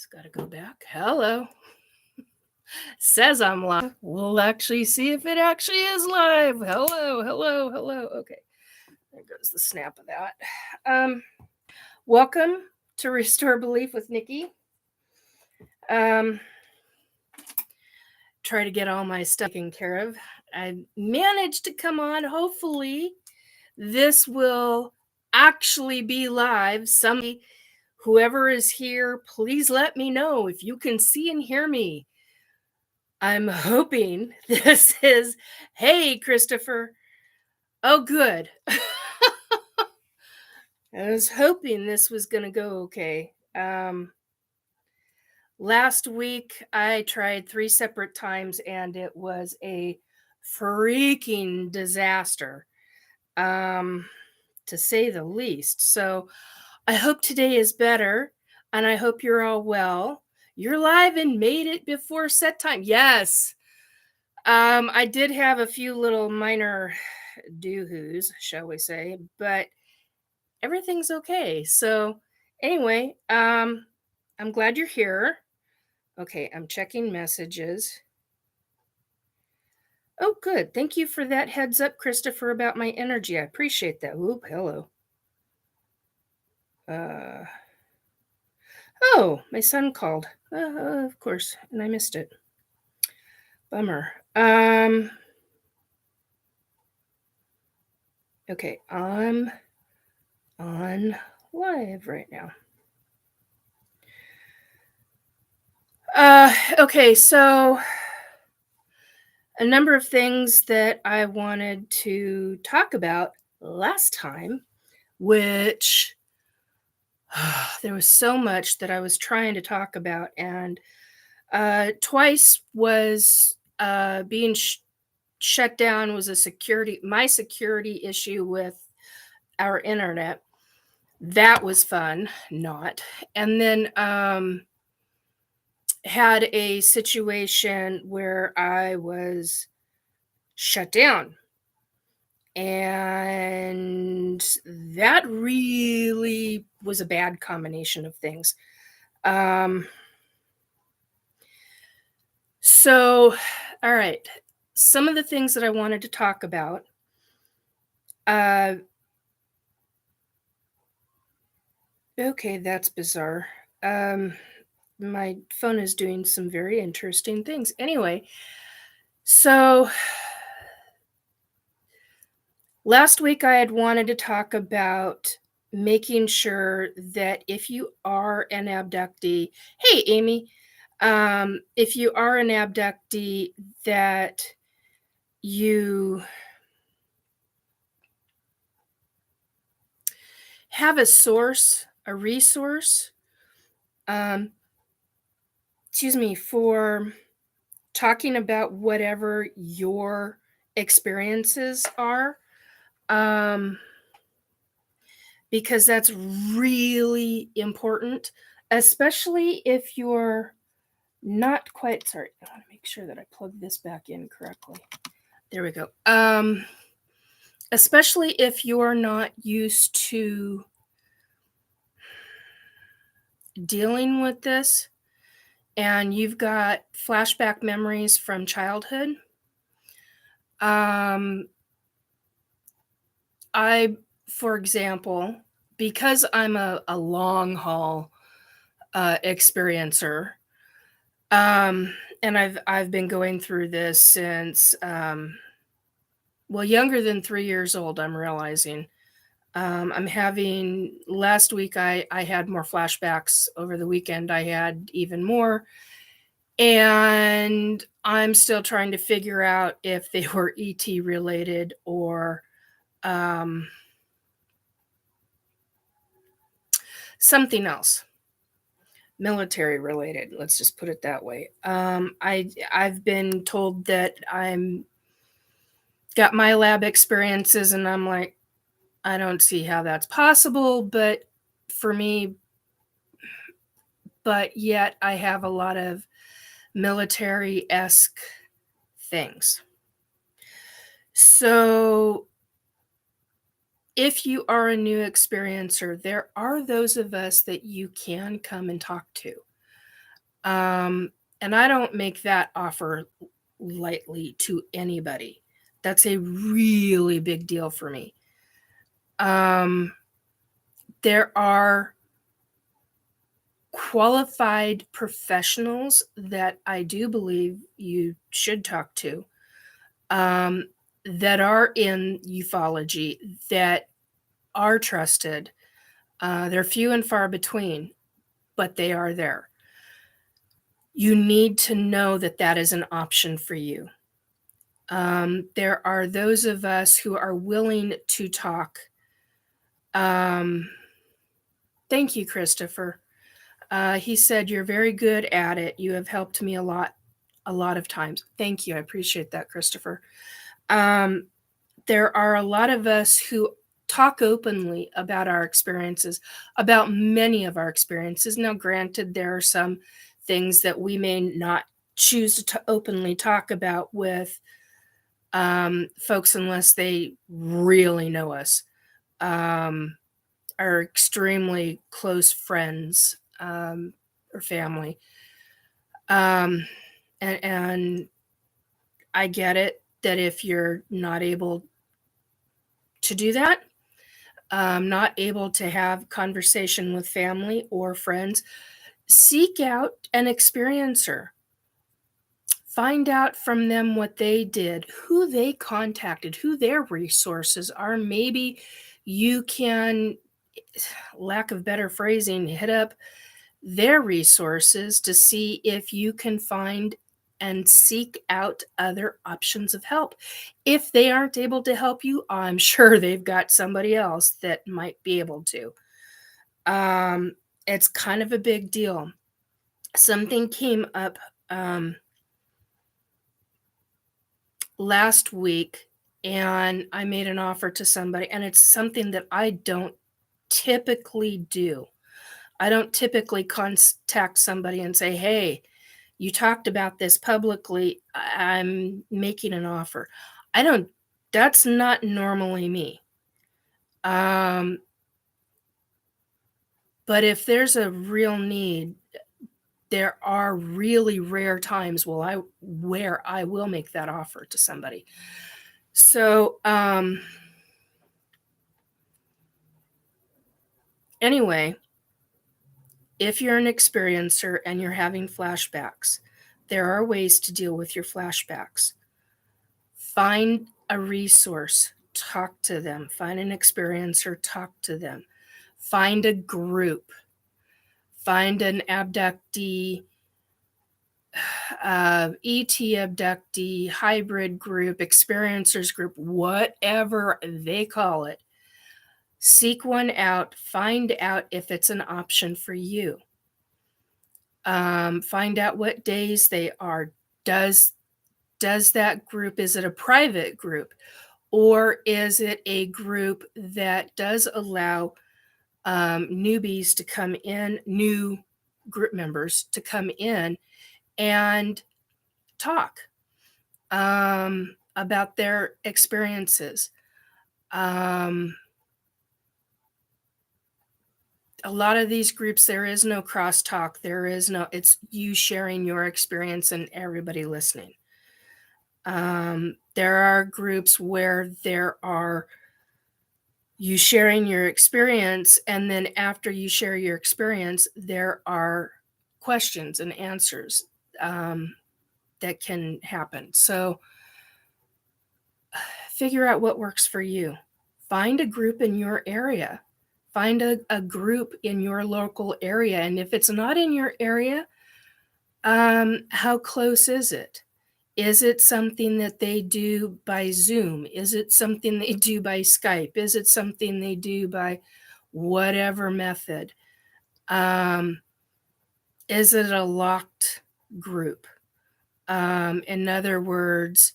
It's got to go back. Hello. Says I'm live. We'll actually see if it actually is live. Hello. Okay. There goes the snap of that. Welcome to Restore Belief with Nikki. Try to get all my stuff taken care of. I managed to come on. Hopefully, this will actually be live. Whoever is here, please let me know if you can see and hear me. I'm hoping this is, hey, Christopher. Oh, good. I was hoping this was going to go okay. Last week, I tried 3 separate times, and it was a freaking disaster, to say the least. So I hope today is better, and I hope you're all well. You're live and made it before set time. Yes. I did have a few little minor doohoos, shall we say, but everything's okay. So anyway, I'm glad you're here. Okay, I'm checking messages. Oh, good. Thank you for that heads up, Christopher, about my energy. I appreciate that. Oop, hello. Oh, my son called. Of course, and I missed it. Bummer. Okay, I'm on live right now. Okay, so a number of things that I wanted to talk about last time, which there was so much that I was trying to talk about, and twice was being shut down was my security issue with our internet. That was fun, not. And then had a situation where I was shut down. And that really was a bad combination of things. So, all right. Some of the things that I wanted to talk about. Okay, that's bizarre. My phone is doing some very interesting things. Anyway, so last week I had wanted to talk about making sure that if you are an abductee, hey, Amy, if you are an abductee, that you have a source, a resource, for talking about whatever your experiences are, because that's really important, especially if you're not quite, sorry, I want to make sure that I plug this back in correctly. There we go. Especially if you're not used to dealing with this and you've got flashback memories from childhood. For example, because I'm a long haul experiencer, and I've been going through this since younger than 3 years old, I'm realizing. I'm having, last week I had more flashbacks. Over the weekend I had even more, and I'm still trying to figure out if they were ET related or something else, military related. Let's just put it that way. I've been told that I'm got my lab experiences, and I'm like, I don't see how that's possible, but for me, but yet I have a lot of military-esque things. So if you are a new experiencer, there are those of us that you can come and talk to. And I don't make that offer lightly to anybody. That's a really big deal for me. There are qualified professionals that I do believe you should talk to, that are in ufology, that are trusted. They're few and far between, but they are there. You need to know that that is an option for you. There are those of us who are willing to talk. Thank you, Christopher. He said, "You're very good at it. You have helped me a lot of times." Thank you. I appreciate that, Christopher. There are a lot of us who talk openly about our experiences, about many of our experiences. Now, granted, there are some things that we may not choose to openly talk about with folks unless they really know us, are extremely close friends, or family. And I get it that if you're not able to do that, not able to have conversation with family or friends, seek out an experiencer. Find out from them what they did, who they contacted, who their resources are. Maybe you can, lack of better phrasing, hit up their resources to see if you can find and seek out other options of help. If they aren't able to help you, I'm sure they've got somebody else that might be able to. It's kind of a big deal. Something came up last week, and I made an offer to somebody, and it's something that I don't typically do. I don't typically contact somebody and say, "Hey, you talked about this publicly. I'm making an offer." I don't, that's not normally me. Um, but if there's a real need, there are really rare times where I will make that offer to somebody. So, anyway, if you're an experiencer and you're having flashbacks, there are ways to deal with your flashbacks. Find a resource, talk to them. Find an experiencer, talk to them. Find a group. Find an abductee, ET abductee, hybrid group, experiencers group, whatever they call it. Seek one out. Find out if it's an option for you. Find out what days they are. Does that group, is it a private group, or is it a group that does allow newbies to come in, new group members to come in and talk about their experiences? A lot of these groups, there is no crosstalk. It's you sharing your experience and everybody listening. There are groups where there are you sharing your experience, and then after you share your experience, there are questions and answers that can happen. So figure out what works for you. Find a group in your area. Find a group in your local area. And if it's not in your area, how close is it? Is it something that they do by Zoom? Is it something they do by Skype? Is it something they do by whatever method? Is it a locked group? In other words,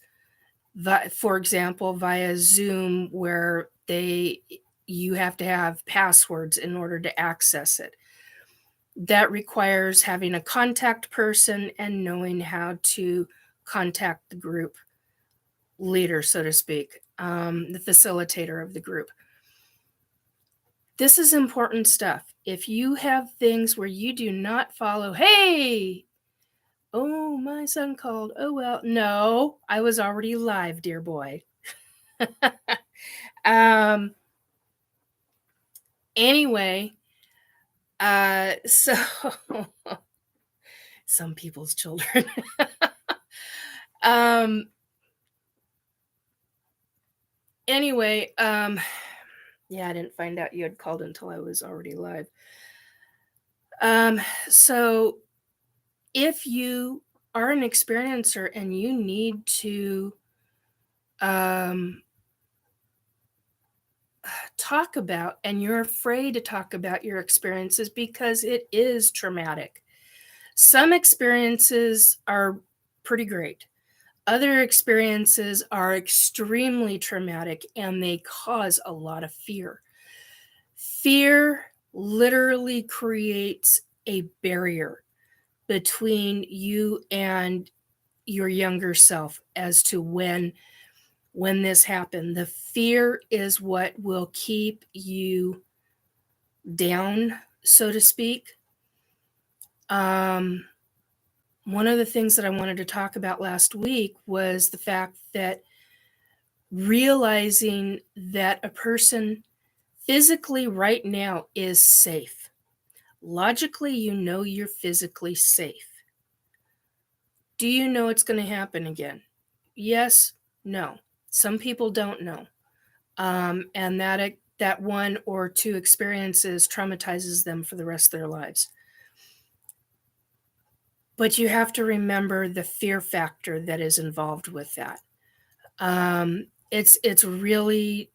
for example, via Zoom, where you have to have passwords in order to access it. That requires having a contact person and knowing how to contact the group leader, so to speak, the facilitator of the group. This is important stuff. If you have things where you do not follow, hey, Oh, my son called. Oh, well. No, I was already live, dear boy. um, anyway, so some people's children. um, anyway, yeah, I didn't find out you had called until I was already live. So if you are an experiencer and you need to um, talk about, and you're afraid to talk about your experiences because it is traumatic. Some experiences are pretty great. Other experiences are extremely traumatic and they cause a lot of fear. Fear literally creates a barrier between you and your younger self as to when this happened. The fear is what will keep you down, so to speak. One of the things that I wanted to talk about last week was the fact that realizing that a person physically right now is safe. Logically, you know you're physically safe. Do you know it's going to happen again? Yes, no. Some people don't know. And that one or two experiences traumatizes them for the rest of their lives. But you have to remember the fear factor that is involved with that. It's really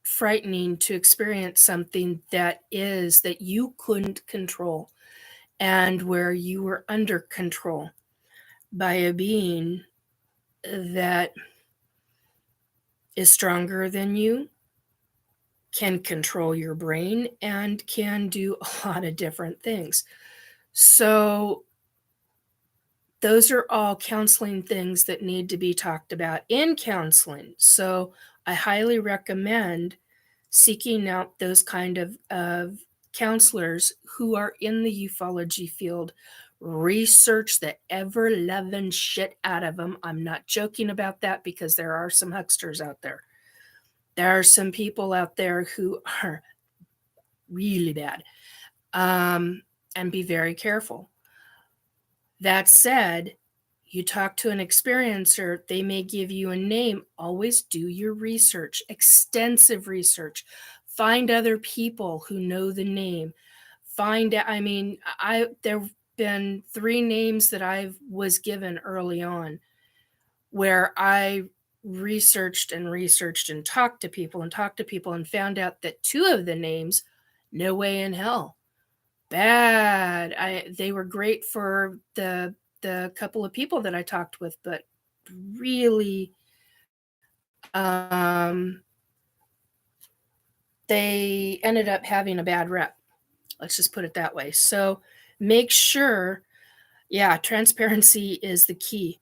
frightening to experience something that you couldn't control and where you were under control by a being that is stronger than you, can control your brain, and can do a lot of different things. So those are all counseling things that need to be talked about in counseling. So I highly recommend seeking out those kind of counselors who are in the ufology field. Research the ever loving shit out of them. I'm not joking about that because there are some hucksters out there. There are some people out there who are really bad. And be very careful. That said, you talk to an experiencer, they may give you a name. Always do your research, extensive research. Find other people who know the name. There've been 3 names that I was given early on where I researched and talked to people and found out that 2 of the names, no way in hell. Bad. They were great for the couple of people that I talked with, but really, um, they ended up having a bad rep. Let's just put it that way. So make sure, yeah, transparency is the key.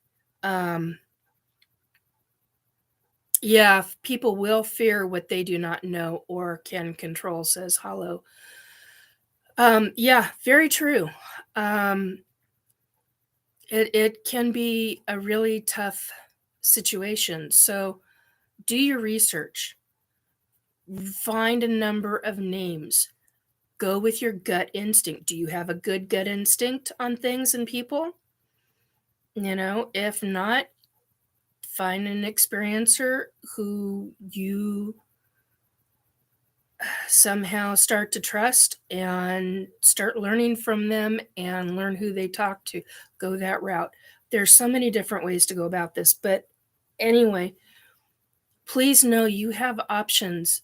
Yeah, people will fear what they do not know or can control, says Hollow. Yeah, very true. It can be a really tough situation. So do your research. Find a number of names. Go with your gut instinct. Do you have a good gut instinct on things and people? If not, find an experiencer who you somehow start to trust and start learning from them and learn who they talk to. Go that route. There's so many different ways to go about this, but anyway, please know you have options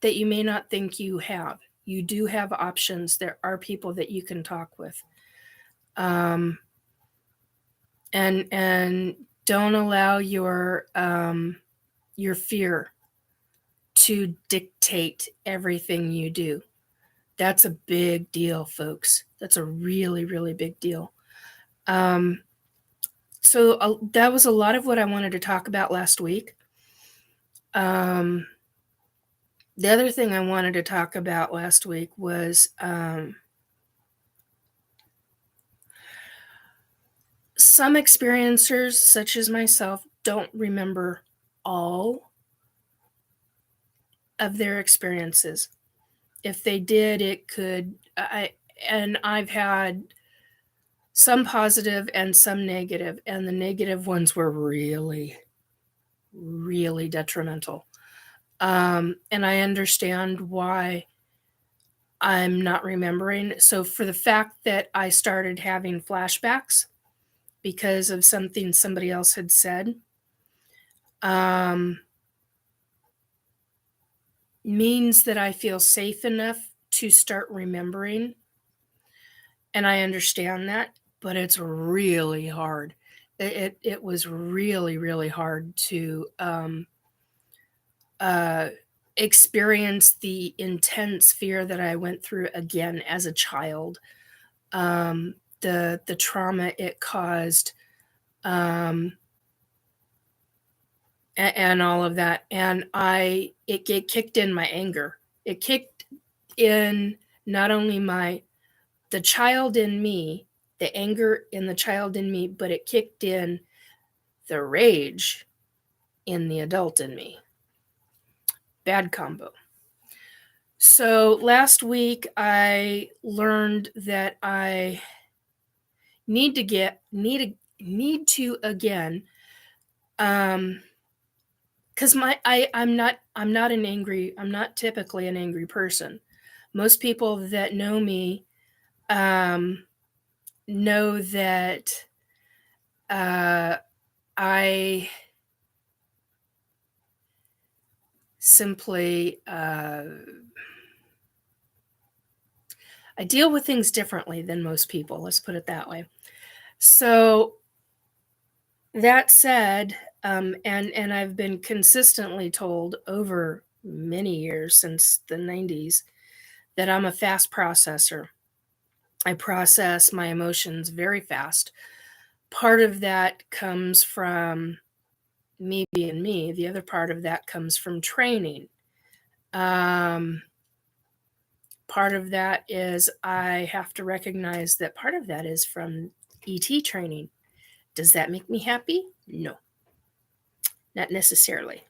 that you may not think you have. You do have options. There are people that you can talk with. And don't allow your fear to dictate everything you do. That's a big deal, folks. That's a really, really big deal. So that was a lot of what I wanted to talk about last week. The other thing I wanted to talk about last week was Some experiencers, such as myself, don't remember all of their experiences. If they did, it could and I've had some positive and some negative, and the negative ones were really, really detrimental. And I understand why I'm not remembering. So for the fact that I started having flashbacks because of something somebody else had said, um, means that I feel safe enough to start remembering. And I understand that, but it's really hard. It was really, really hard to uh, experience the intense fear that I went through again as a child. The trauma it caused, um, and all of that, and it kicked in my anger. It kicked in not only the child in me, the anger in the child in me, but it kicked in the rage in the adult in me. Bad combo. So last week I learned that I need to again, because I'm not typically an angry person. Most people that know me um, know that I simply I deal with things differently than most people. Let's put it that way. So that said, and I've been consistently told over many years since the 90s that I'm a fast processor. I process my emotions very fast. Part of that comes from me being me. The other part of that comes from training. Um, Part of that is I have to recognize that part of that is from ET training. Does that make me happy? No, not necessarily.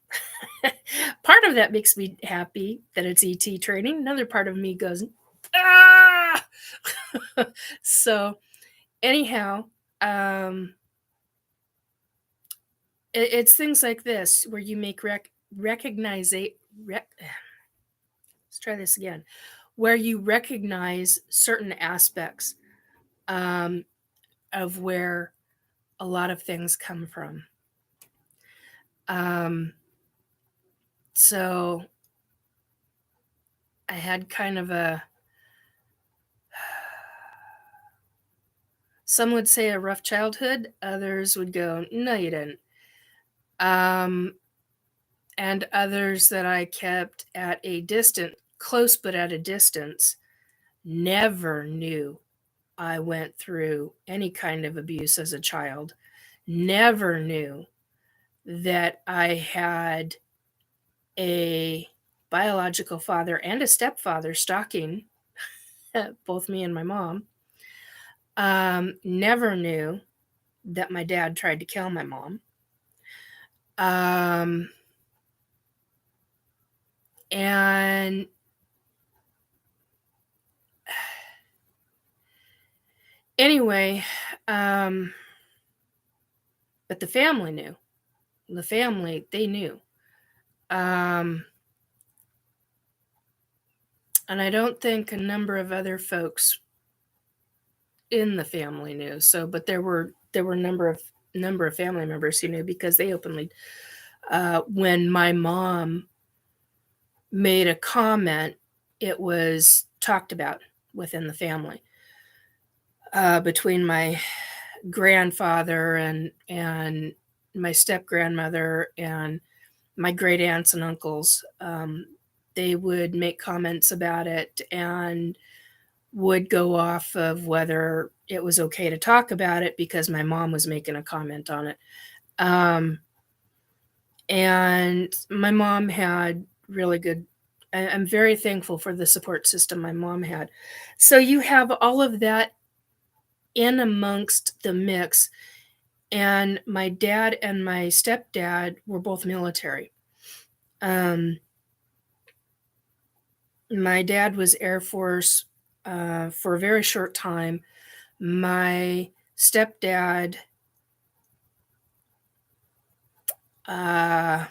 Part of that makes me happy that it's ET training. Another part of me goes, ah! So, anyhow, um, it's things like this where you make recognize it. Let's try this again. Where you recognize certain aspects um, of where a lot of things come from. Um, so I had kind of some would say a rough childhood, others would go, no, you didn't. And others that I kept at a distance, close but at a distance, never knew I went through any kind of abuse as a child, never knew that I had a biological father and a stepfather stalking both me and my mom. Never knew that my dad tried to kill my mom. And anyway, but the family knew. The family, they knew. And I don't think a number of other folks in the family knew. So, but there were a number of family members who knew because they openly, when my mom made a comment, it was talked about within the family between my grandfather and my step grandmother and my great aunts and uncles. They would make comments about it and would go off of whether it was okay to talk about it because my mom was making a comment on it. And my mom had really good, I'm very thankful for the support system my mom had. So you have all of that in amongst the mix. And my dad and my stepdad were both military. My dad was Air Force for a very short time. My stepdad, uh,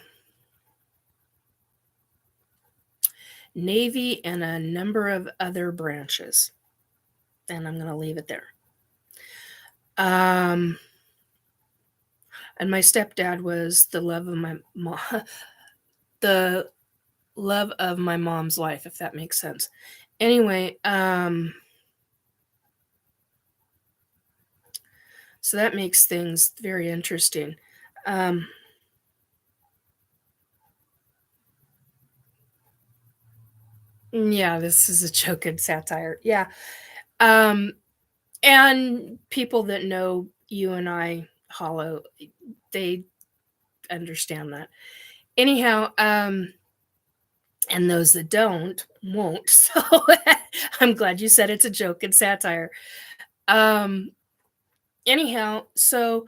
Navy and a number of other branches. And I'm going to leave it there. And my stepdad was the love of my mom, the love of my mom's life, if that makes sense. Anyway, so that makes things very interesting. Yeah, this is a joke and satire. Yeah. And people that know you and I, Hollow, they understand that. Anyhow, and those that don't won't. So I'm glad you said it's a joke and satire. Anyhow, so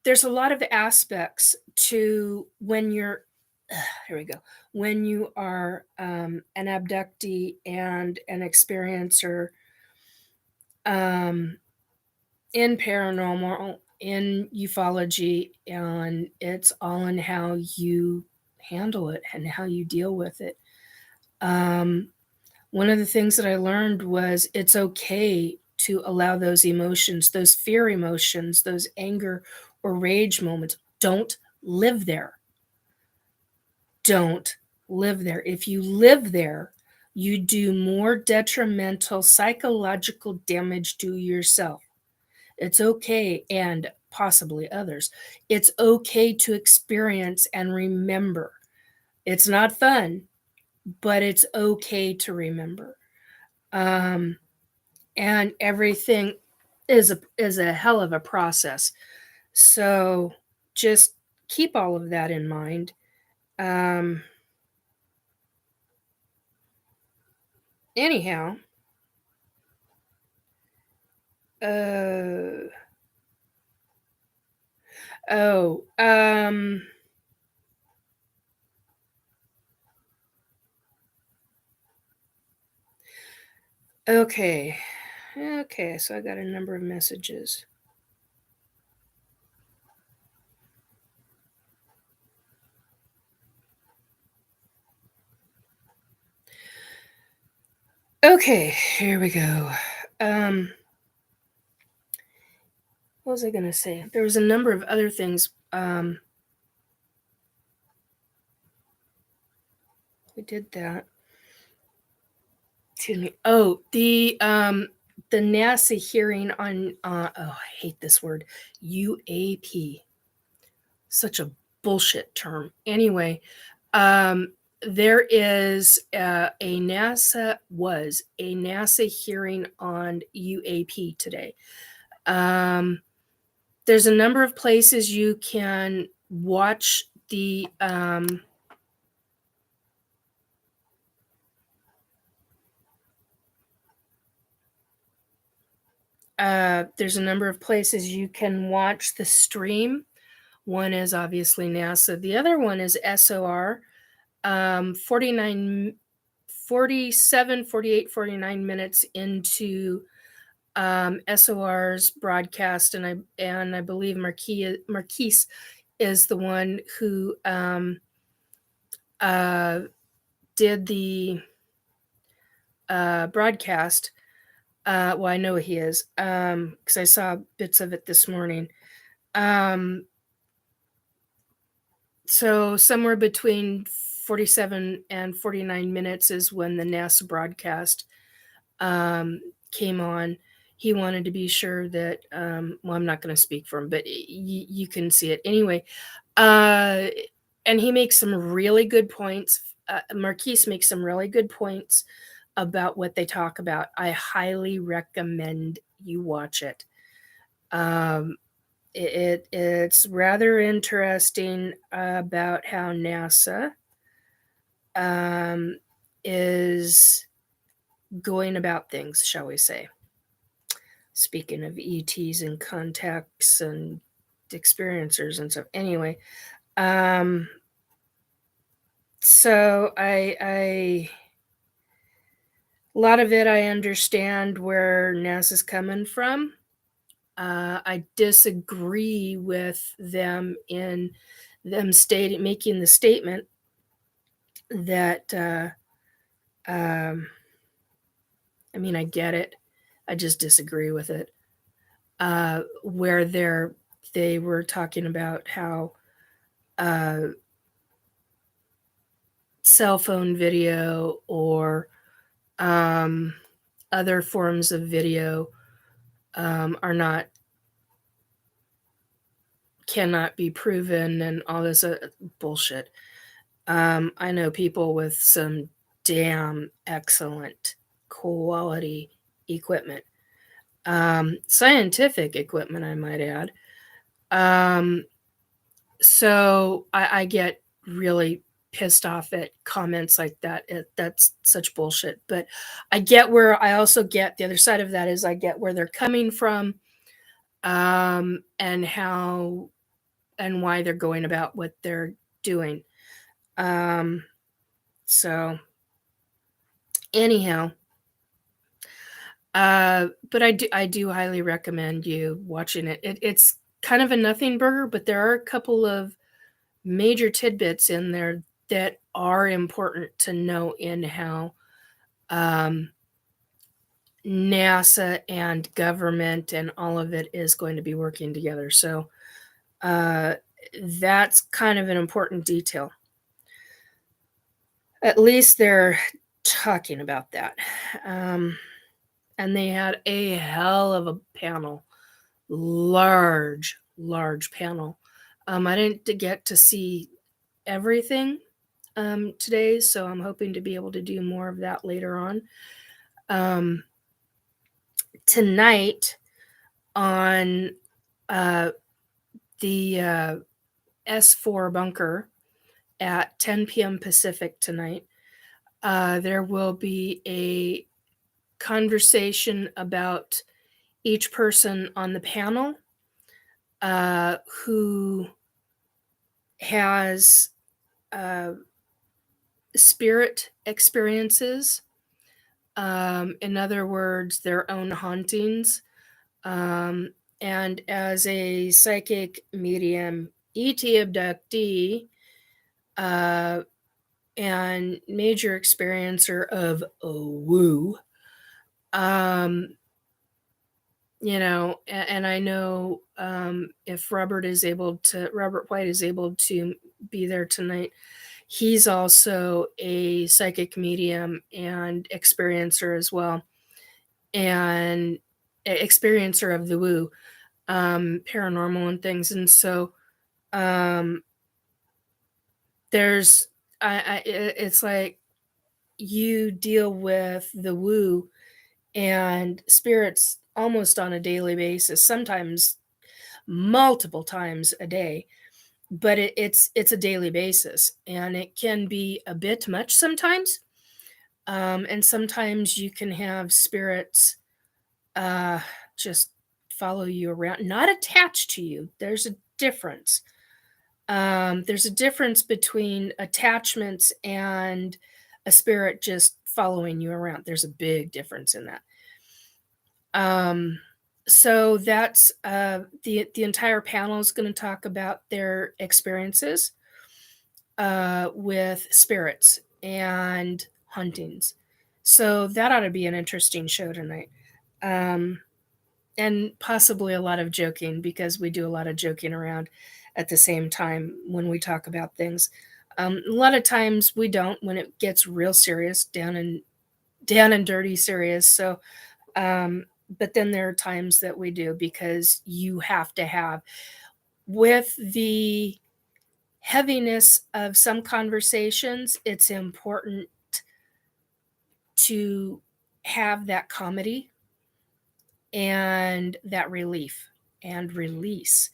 there's a lot of aspects to when you're here we go, when you are an abductee and an experiencer um, in paranormal, in ufology, and it's all in how you handle it and how you deal with it. um, One of the things that I learned was it's okay to allow those emotions, those fear emotions, those anger or rage moments. Don't live there. Don't live there. If you live there, you do more detrimental psychological damage to yourself. It's okay, and possibly others. It's okay to experience and remember. It's not fun, but it's okay to remember. Um, and everything is a hell of a process. So just keep all of that in mind. Um, Anyhow, uh, oh, okay, okay. So I got a number of messages. Okay, here we go. What was I going to say? There was a number of other things. We did that. Excuse me. Oh, the NASA hearing on oh, I hate this word, UAP. Such a bullshit term. Anyway, there is a NASA hearing on UAP today. There's a number of places you can watch the there's a number of places you can watch the stream. One is obviously NASA. The other one is SOR. 49, 47, 48, 49 minutes into SOR's broadcast, and I believe Marquise is the one who did the broadcast. Well, I know he is because I saw bits of it this morning. So somewhere between 47 and 49 minutes is when the NASA broadcast came on. He wanted to be sure that, well, I'm not going to speak for him, but you can see it anyway. And he makes some really good points. Marquise makes some really good points about what they talk about. I highly recommend you watch it. It's rather interesting about how NASA is going about things, shall we say. Speaking of ETs and contacts and experiencers and stuff. Anyway, um, so I a lot of it I understand where NASA's coming from. I disagree with them in them stating making the statement that um, I mean I get it. I just disagree with it. Where they were talking about how uh, cell phone video or um, other forms of video are not cannot be proven and all this bullshit. I know people with some damn excellent quality equipment, scientific equipment, I might add. Um, so I get really pissed off at comments like that. That's such bullshit. But I also get the other side of that is I get where they're coming from, and how and why they're going about what they're doing. Um, so anyhow, but I do highly recommend you watching it. It's kind of a nothing burger, but there are a couple of major tidbits in there that are important to know in how um, NASA and government and all of it is going to be working together. So uh, that's kind of an important detail. At least they're talking about that. And they had a hell of a panel, large panel. I didn't get to see everything today, so I'm hoping to be able to do more of that later on. Um, Tonight on uh, the S4 bunker at 10 p.m. Pacific tonight, there will be a conversation about each person on the panel who has uh, spirit experiences. In other words, their own hauntings. And as a psychic medium, ET abductee, uh, and major experiencer of woo, um, and I know if Robert White is able to be there tonight, he's also a psychic medium and experiencer as well, and experiencer of the woo, paranormal and things. And so um, there's, it's like you deal with the woo and spirits almost on a daily basis, sometimes multiple times a day, but it's a daily basis, and it can be a bit much sometimes. And sometimes you can have spirits uh, just follow you around, not attached to you. There's a difference. There's a difference between attachments and a spirit just following you around. There's a big difference in that. So that's the entire panel is going to talk about their experiences with spirits and huntings. So that ought to be an interesting show tonight. Um, and possibly a lot of joking, because we do a lot of joking around at the same time when we talk about things. A lot of times we don't when it gets real serious, down and dirty serious. So but then there are times that we do, because you have to have, with the heaviness of some conversations, it's important to have that comedy and that relief and release.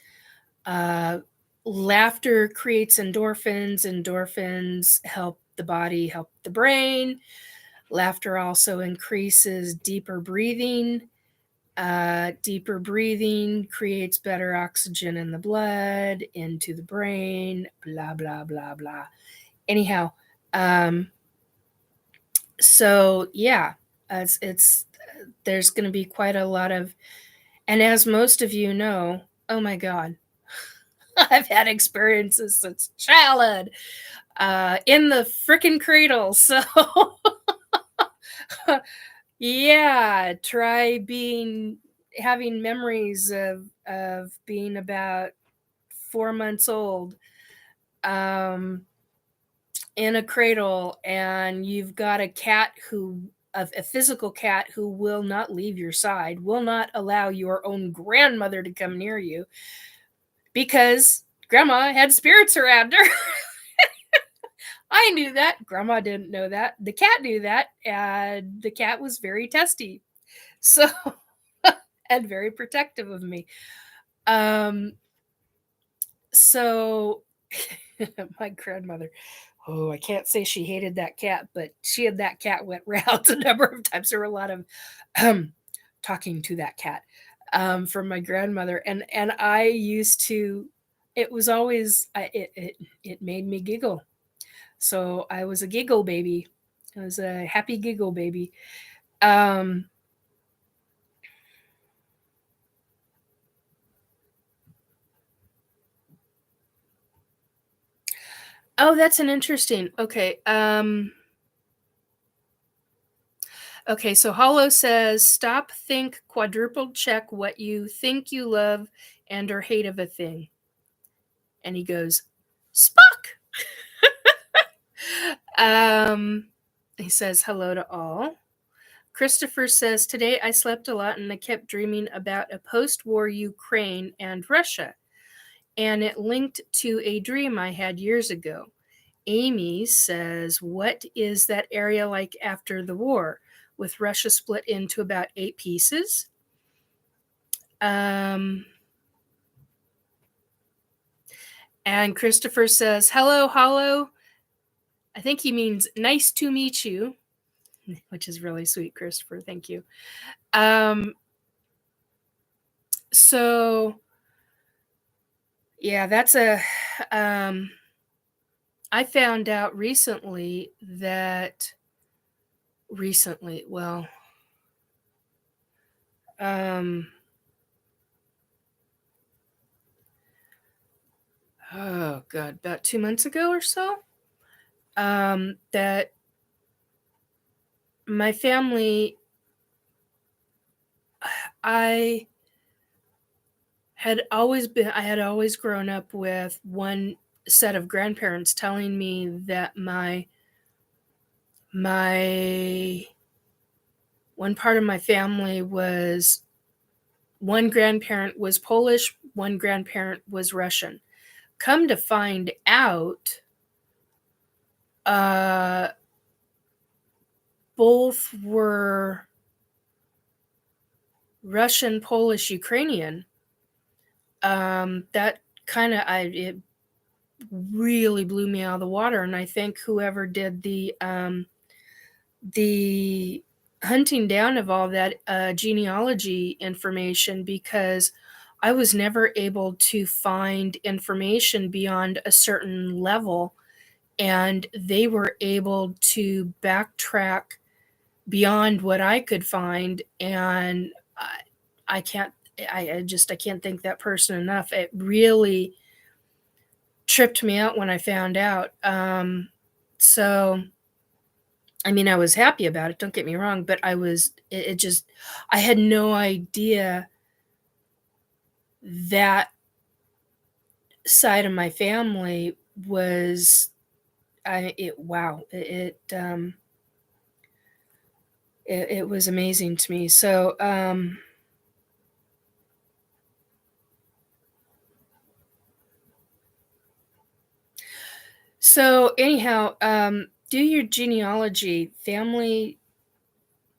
Uh, Laughter creates endorphins. Endorphins help the body, help the brain. Laughter also increases deeper breathing. Deeper breathing creates better oxygen in the blood, into the brain, blah, blah, blah, blah. Anyhow, so yeah, it's there's going to be quite a lot of, and as most of you know, oh my God, I've had experiences since childhood, in the frickin' cradle. So yeah, try having memories of being about 4 months old, um, in a cradle, and you've got a cat a physical cat who will not leave your side, will not allow your own grandmother to come near you because grandma had spirits around her. I knew that. Grandma didn't know that. The cat knew that, and the cat was very testy. So, and very protective of me. Um, so my grandmother, oh, I can't say she hated that cat, but she and that cat went rounds a number of times. There were a lot of talking to that cat, from my grandmother, and I used to. It was always it made me giggle. So I was a giggle baby. I was a happy giggle baby. Um, oh, that's an interesting. Okay. Okay, so Hollow says, stop, think, quadruple check what you think you love and or hate of a thing. And he goes, Spock. He says, hello to all. Christopher says, today I slept a lot and I kept dreaming about a post-war Ukraine and Russia. And it linked to a dream I had years ago. Amy says, what is that area like after the war, with Russia split into about 8 pieces? And Christopher says, hello, Hollow. I think he means nice to meet you, which is really sweet, Christopher. Thank you. So, yeah, that's I found out recently that, well, oh God, about 2 months ago or so, that my family, I had always grown up with one set of grandparents telling me that my one part of my family was, one grandparent was Polish, one grandparent was Russian. Come to find out, both were Russian, Polish, Ukrainian. That kind of it really blew me out of the water, and I think whoever did the hunting down of all that genealogy information, because I was never able to find information beyond a certain level, and they were able to backtrack beyond what I could find, and I can't. I can't thank that person enough. It really tripped me out when I found out. So, I mean, I was happy about it. Don't get me wrong, but it just, I had no idea that side of my family was, wow, it was amazing to me. So anyhow, do your genealogy, family,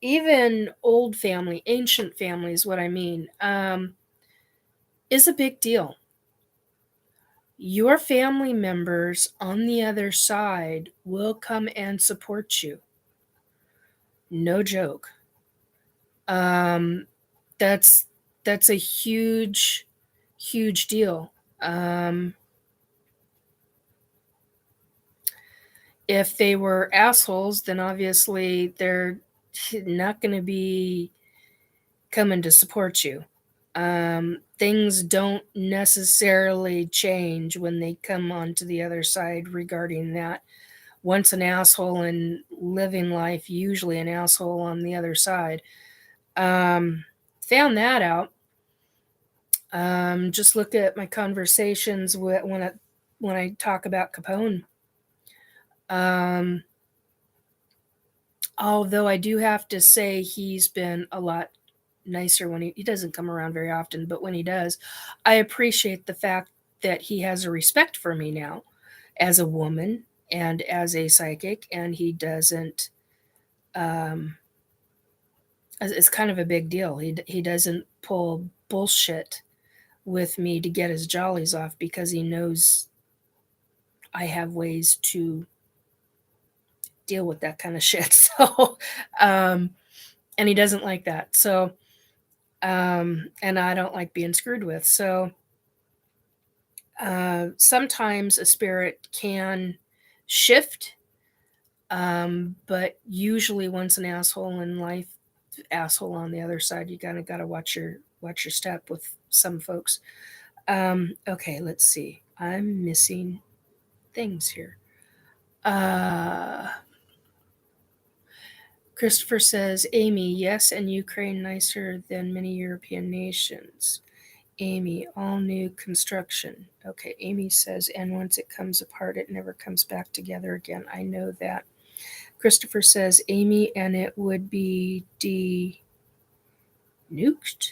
even old family, ancient family is what I mean, is a big deal. Your family members on the other side will come and support you. No joke. That's a huge, huge deal. If they were assholes, then obviously they're not going to be coming to support you. Things don't necessarily change when they come onto the other side regarding that. Once an asshole in living life, usually an asshole on the other side. Found that out. Just look at my conversations when I talk about Capone. Although I do have to say he's been a lot nicer when he doesn't come around very often, but when he does, I appreciate the fact that he has a respect for me now as a woman and as a psychic, and he doesn't. It's kind of a big deal. He doesn't pull bullshit with me to get his jollies off because he knows I have ways to deal with that kind of shit. So, and he doesn't like that. So, and I don't like being screwed with. So, sometimes a spirit can shift, but usually once an asshole in life, asshole on the other side, you kind of got to watch your step with some folks. Okay, let's see. I'm missing things here. Christopher says, Amy, yes, and Ukraine nicer than many European nations. Amy, all new construction. Okay, Amy says, and once it comes apart, it never comes back together again. I know that. Christopher says, Amy, and it would be nuked.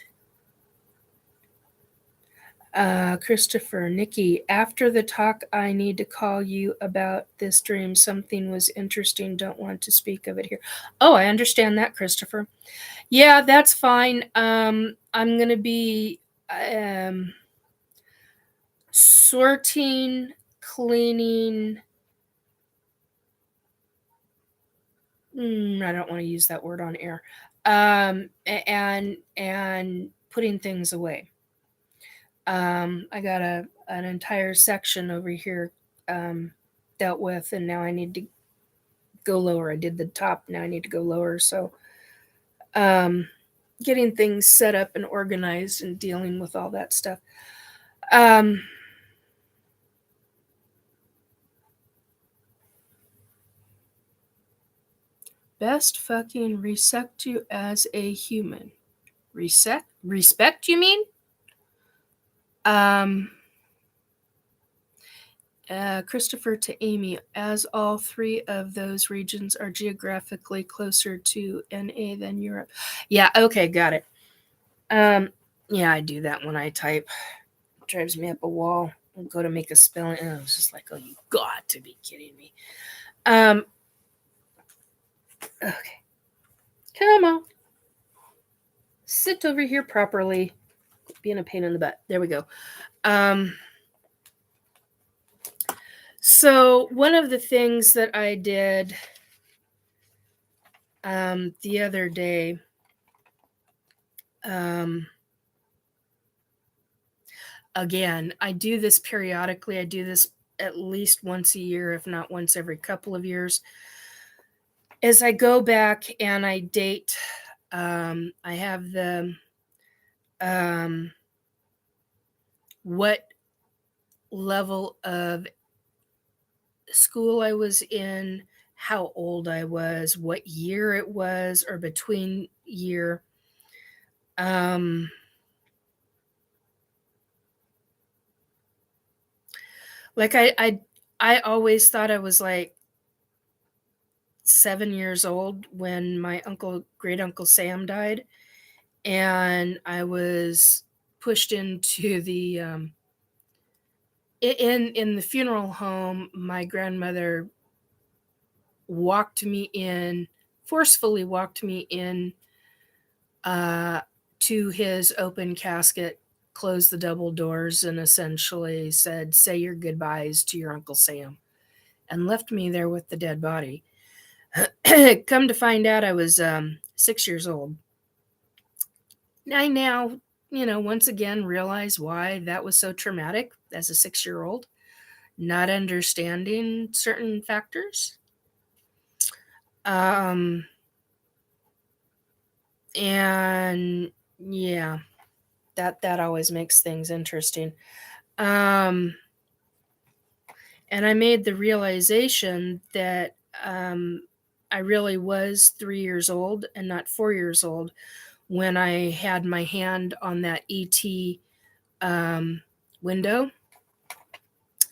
Christopher, Nikki, after the talk, I need to call you about this dream. Something was interesting. Don't want to speak of it here. Oh, I understand that, Christopher. Yeah, that's fine. I'm going to be sorting, cleaning. I don't want to use that word on air. And putting things away. I got an entire section over here dealt with, and now I need to go lower. I did the top, now I need to go lower. So getting things set up and organized and dealing with all that stuff. Best fucking respect you as a human. Respect, you mean? Christopher to Amy, as all three of those regions are geographically closer to NA than Europe. Yeah, okay, got it. Yeah, I do that when I type. It drives me up a wall. I'll go to make a spelling, and I was just like, oh, you got to be kidding me. Okay. Come on. Sit over here properly. Being a pain in the butt. There we go. So one of the things that I did the other day, again, I do this periodically. I do this at least once a year, if not once every couple of years. As I go back and I date, I have the what level of school I was in, how old I was, what year it was, or between year. Like I always thought I was like 7 years old when my great uncle Sam died, and I was pushed into the in the funeral home. My grandmother forcefully walked me in to his open casket, closed the double doors, and essentially said, say your goodbyes to your Uncle Sam, and left me there with the dead body. Come to find out, I was 6 years old. I now, once again realize why that was so traumatic as a 6-year-old, not understanding certain factors. Um, and yeah, that always makes things interesting. Um, and I made the realization that I really was 3 years old and not 4 years old when I had my hand on that ET window.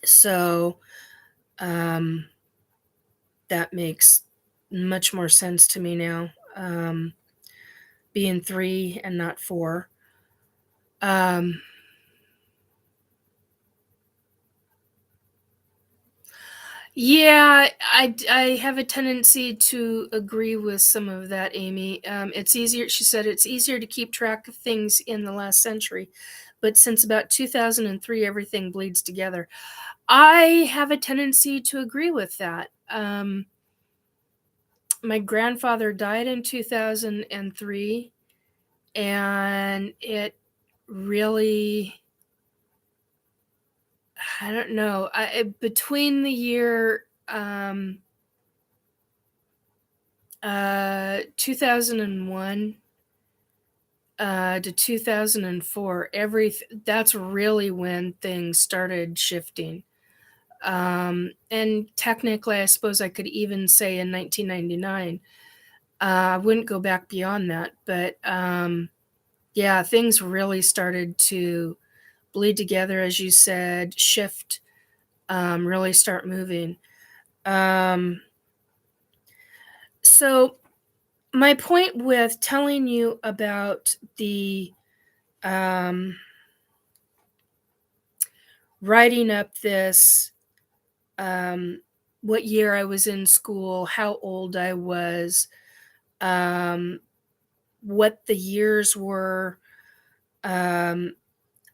So um, that makes much more sense to me now, being 3 and not 4. Um, yeah, I have a tendency to agree with some of that, Amy. It's easier, she said, it's easier to keep track of things in the last century, but since about 2003, everything bleeds together. I have a tendency to agree with that. My grandfather died in 2003, and it really, I don't know, between the year 2001 to 2004, that's really when things started shifting. And technically, I suppose I could even say in 1999. I wouldn't go back beyond that, but yeah, things really started to bleed together, as you said, shift, really start moving. Um, so, my point with telling you about the um, writing up this, um, what year I was in school, how old I was, um, what the years were, um,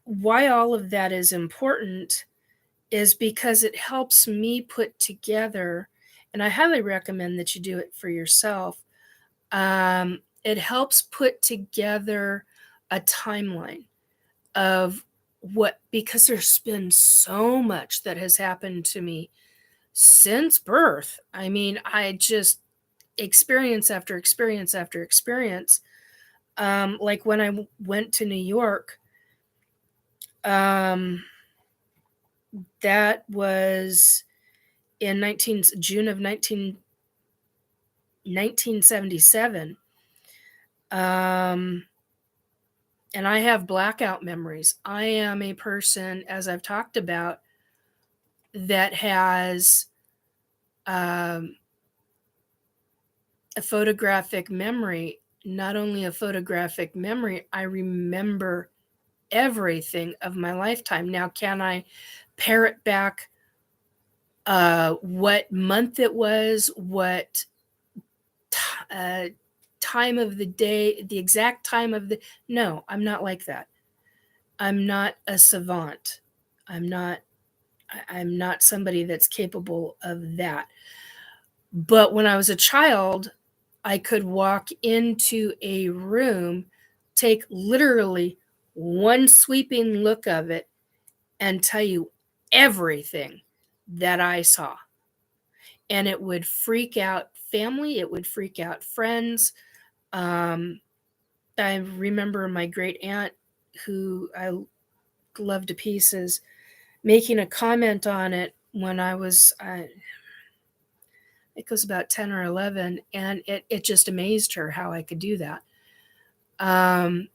why all of that is important is because it helps me put together, and I highly recommend that you do it for yourself. It helps put together a timeline of what, because there's been so much that has happened to me since birth. I mean, I just experience after experience after experience. Like when I went to New York, um, that was in June of 1977. Um, and I have blackout memories. I am a person, as I've talked about, that has um, a photographic memory. Not only a photographic memory, I remember everything of my lifetime. Now, can I parrot back what month it was, what t- uh, time of the day, the exact time of the. No, I'm not like that. I'm not a savant. I'm not. I'm not somebody that's capable of that. But when I was a child, I could walk into a room, take literally one sweeping look of it, and tell you everything that I saw. And it would freak out family, it would freak out friends. Um, I remember my great aunt, who I loved to pieces, making a comment on it when I was, it was about 10 or 11, and it just amazed her how I could do that. Um,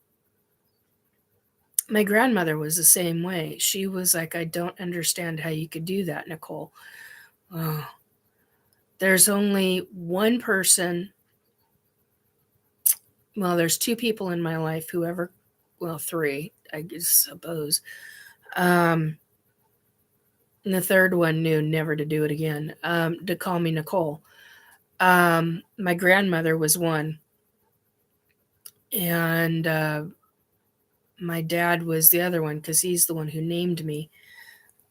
my grandmother was the same way. She was like, I don't understand how you could do that, Nicole. Oh, there's only one person, well, there's two people in my life who ever, well, three, I suppose. Um, and the third one knew never to do it again, to call me Nicole. My grandmother was one, and my dad was the other one because he's the one who named me.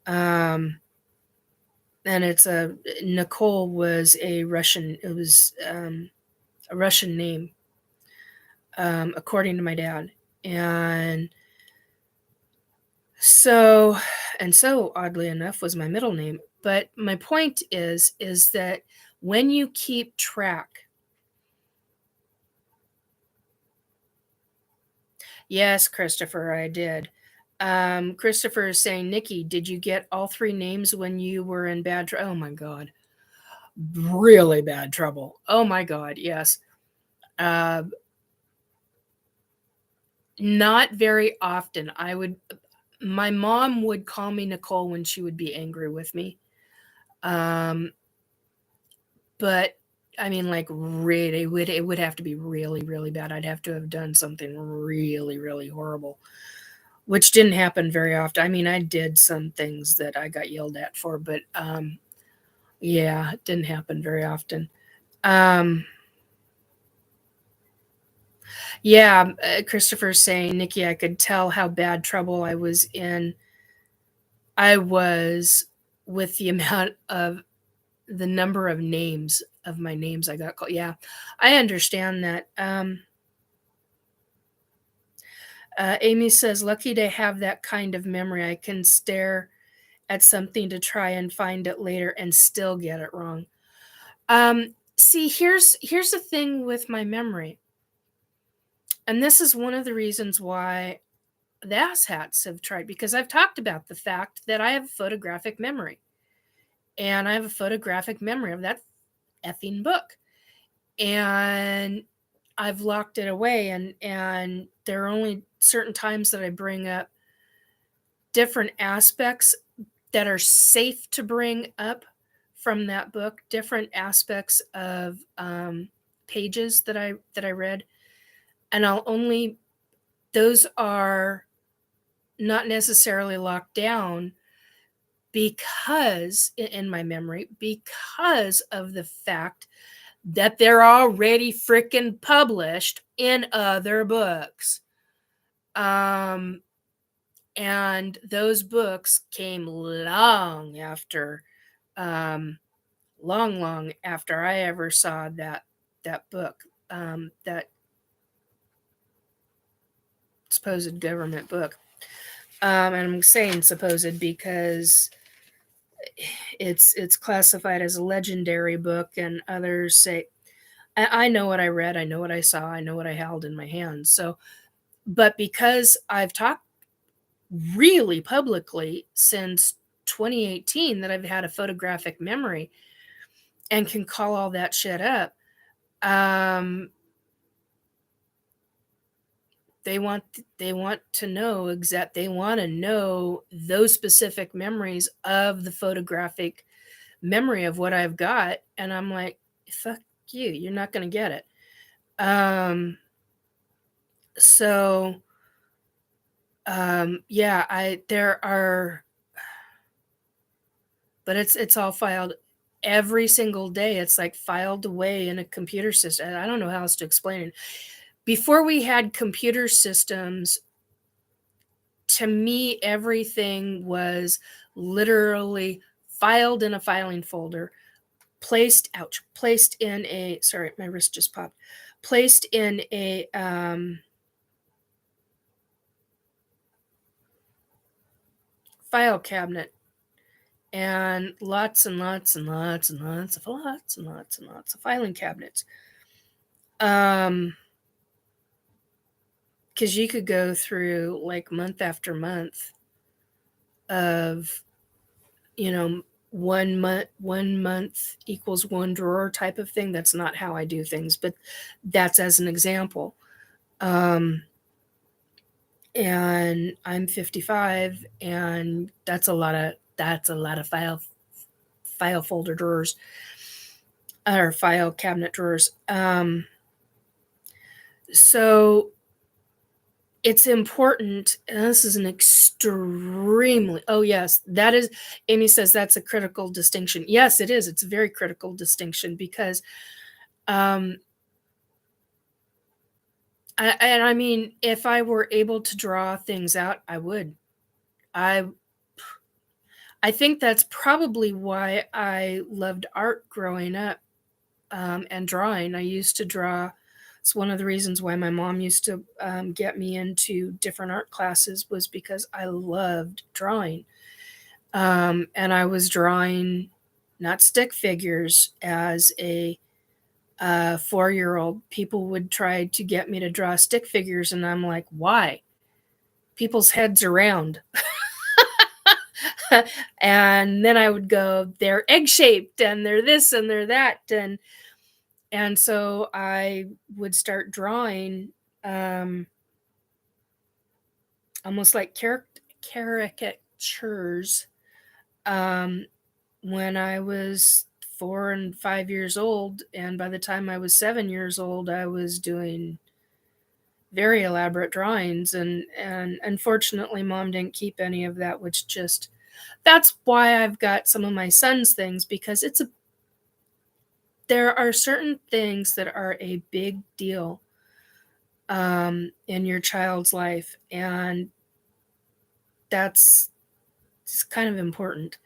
Um, and it's a Nicole was a Russian. It was a Russian name, according to my dad. And so oddly enough was my middle name. But my point is that when you keep track. Yes, Christopher, I did. Christopher is saying, Nikki, did you get all 3 names when you were in bad trouble? Oh my God. Really bad trouble. Oh my God, yes. Not very often. My mom would call me Nicole when she would be angry with me. But I mean, like, really, it would have to be really, really bad. I'd have to have done something really, really horrible, which didn't happen very often. I mean, I did some things that I got yelled at for, but yeah, it didn't happen very often. Yeah, Christopher's saying, Nikki, I could tell how bad trouble I was in. I was with the amount of the number of names of my names I got called. Yeah, I understand that. Amy says, lucky to have that kind of memory. I can stare at something to try and find it later and still get it wrong. See, here's the thing with my memory. And this is one of the reasons why the asshats have tried, because I've talked about the fact that I have a photographic memory. And I have a photographic memory of that effing book. And I've locked it away, and there are only certain times that I bring up different aspects that are safe to bring up from that book, different aspects of pages that I read, and those are not necessarily locked down because in my memory, because of the fact that they're already freaking published in other books. And those books came long after long after I ever saw that book, that supposed government book. And I'm saying supposed because it's classified as a legendary book, and others say, I know what I read, I know what I saw, I know what I held in my hands. So, but because I've talked really publicly since 2018 that I've had a photographic memory and can call all that shit up, they want to know they want to know those specific memories of the photographic memory of what I've got, and I'm like, fuck you, you're not going to get it. So yeah, there are, but it's all filed every single day. It's like filed away in a computer system. I don't know how else to explain it. Before we had computer systems, to me, everything was literally filed in a filing folder, placed in a, sorry, my wrist just popped, placed in a file cabinet, and lots and lots and lots and lots of filing cabinets. Because you could go through like month after month of, 1 month equals one drawer type of thing. That's not how I do things, but that's as an example. And I'm 55, and that's a lot of file folder drawers, or file cabinet drawers. So it's important, and this is an extremely, oh yes, that is, Amy says that's a critical distinction. Yes, it is. It's a very critical distinction, because I mean, if I were able to draw things out, I would. I think that's probably why I loved art growing up, and drawing. I used to draw It's one of the reasons why my mom used to get me into different art classes, was because I loved drawing. And I was drawing not stick figures as a 4-year-old. People would try to get me to draw stick figures, and I'm like, why? People's heads are round. And then I would go, they're egg shaped and they're this and they're that. And so I would start drawing almost like caricatures when I was 4 and 5 years old. And by the time I was 7 years old, I was doing very elaborate drawings. And unfortunately, Mom didn't keep any of that, which just, that's why I've got some of my son's things, because there are certain things that are a big deal in your child's life, and that's it's kind of important.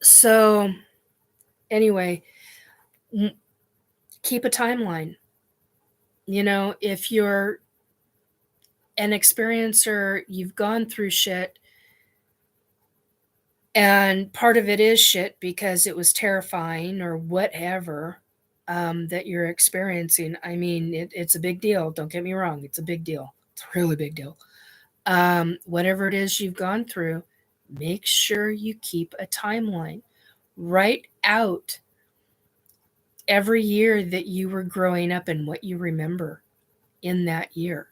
So anyway, keep a timeline. If you're an experiencer, you've gone through shit, and part of it is shit because it was terrifying or whatever that you're experiencing. I mean, it's a big deal. Don't get me wrong. It's a big deal. It's a really big deal. Whatever it is you've gone through, make sure you keep a timeline. Write out every year that you were growing up and what you remember in that year.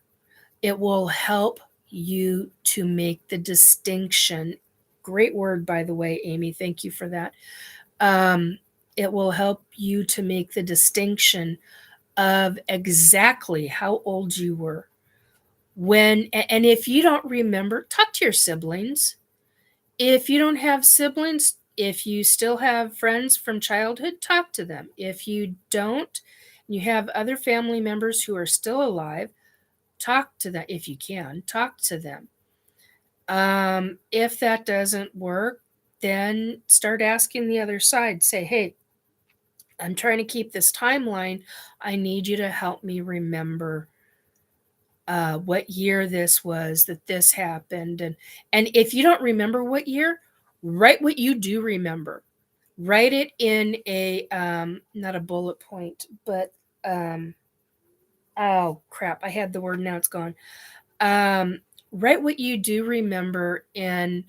It will help you to make the distinction. Great word, by the way, Amy. Thank you for that. It will help you to make the distinction of exactly how old you were when, and if you don't remember, talk to your siblings. If you don't have siblings, if you still have friends from childhood, talk to them. If you don't, you have other family members who are still alive, talk to them. If you can, talk to them. If that doesn't work, then start asking the other side. Say, hey, I'm trying to keep this timeline. I need you to help me remember what year this was that this happened. And if you don't remember what year, write what you do remember. Write it in a not a bullet point, but oh crap, I had the word, now it's gone. Write what you do remember in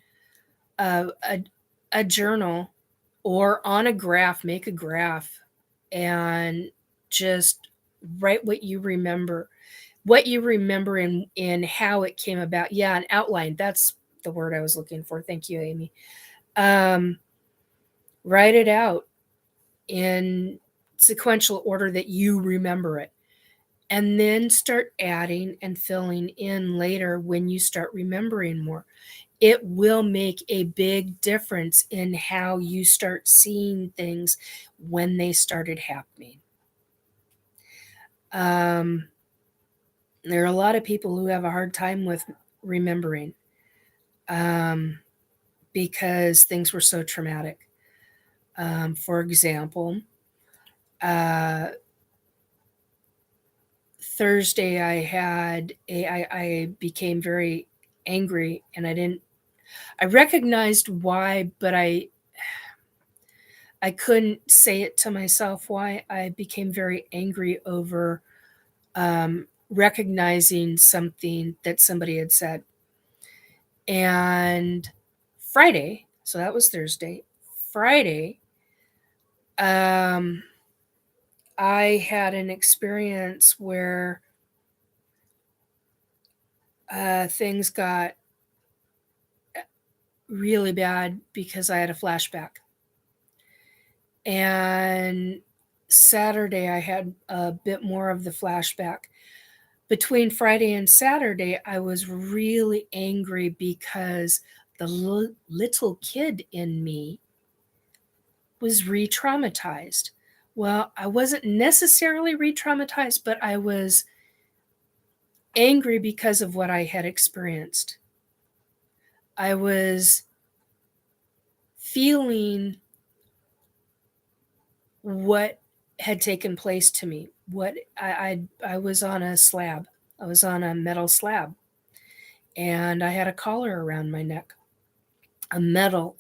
a journal or on a graph. Make a graph and just write what you remember. What you remember in how it came about. Yeah, an outline. That's the word I was looking for. Thank you, Amy. Write it out in sequential order that you remember it. And then start adding and filling in later when you start remembering more. It will make a big difference in how you start seeing things when they started happening. There are a lot of people who have a hard time with remembering because things were so traumatic. For example, Thursday I became very angry, and I recognized why, but I couldn't say it to myself why. I became very angry over recognizing something that somebody had said. And Friday, so that was Thursday. Friday, I had an experience where things got really bad because I had a flashback. And Saturday, I had a bit more of the flashback. Between Friday and Saturday, I was really angry because the little kid in me was re-traumatized. Well, I wasn't necessarily re-traumatized, but I was angry because of what I had experienced. I was feeling what had taken place to me. What I was on a slab. I was on a metal slab, and I had a collar around my neck. A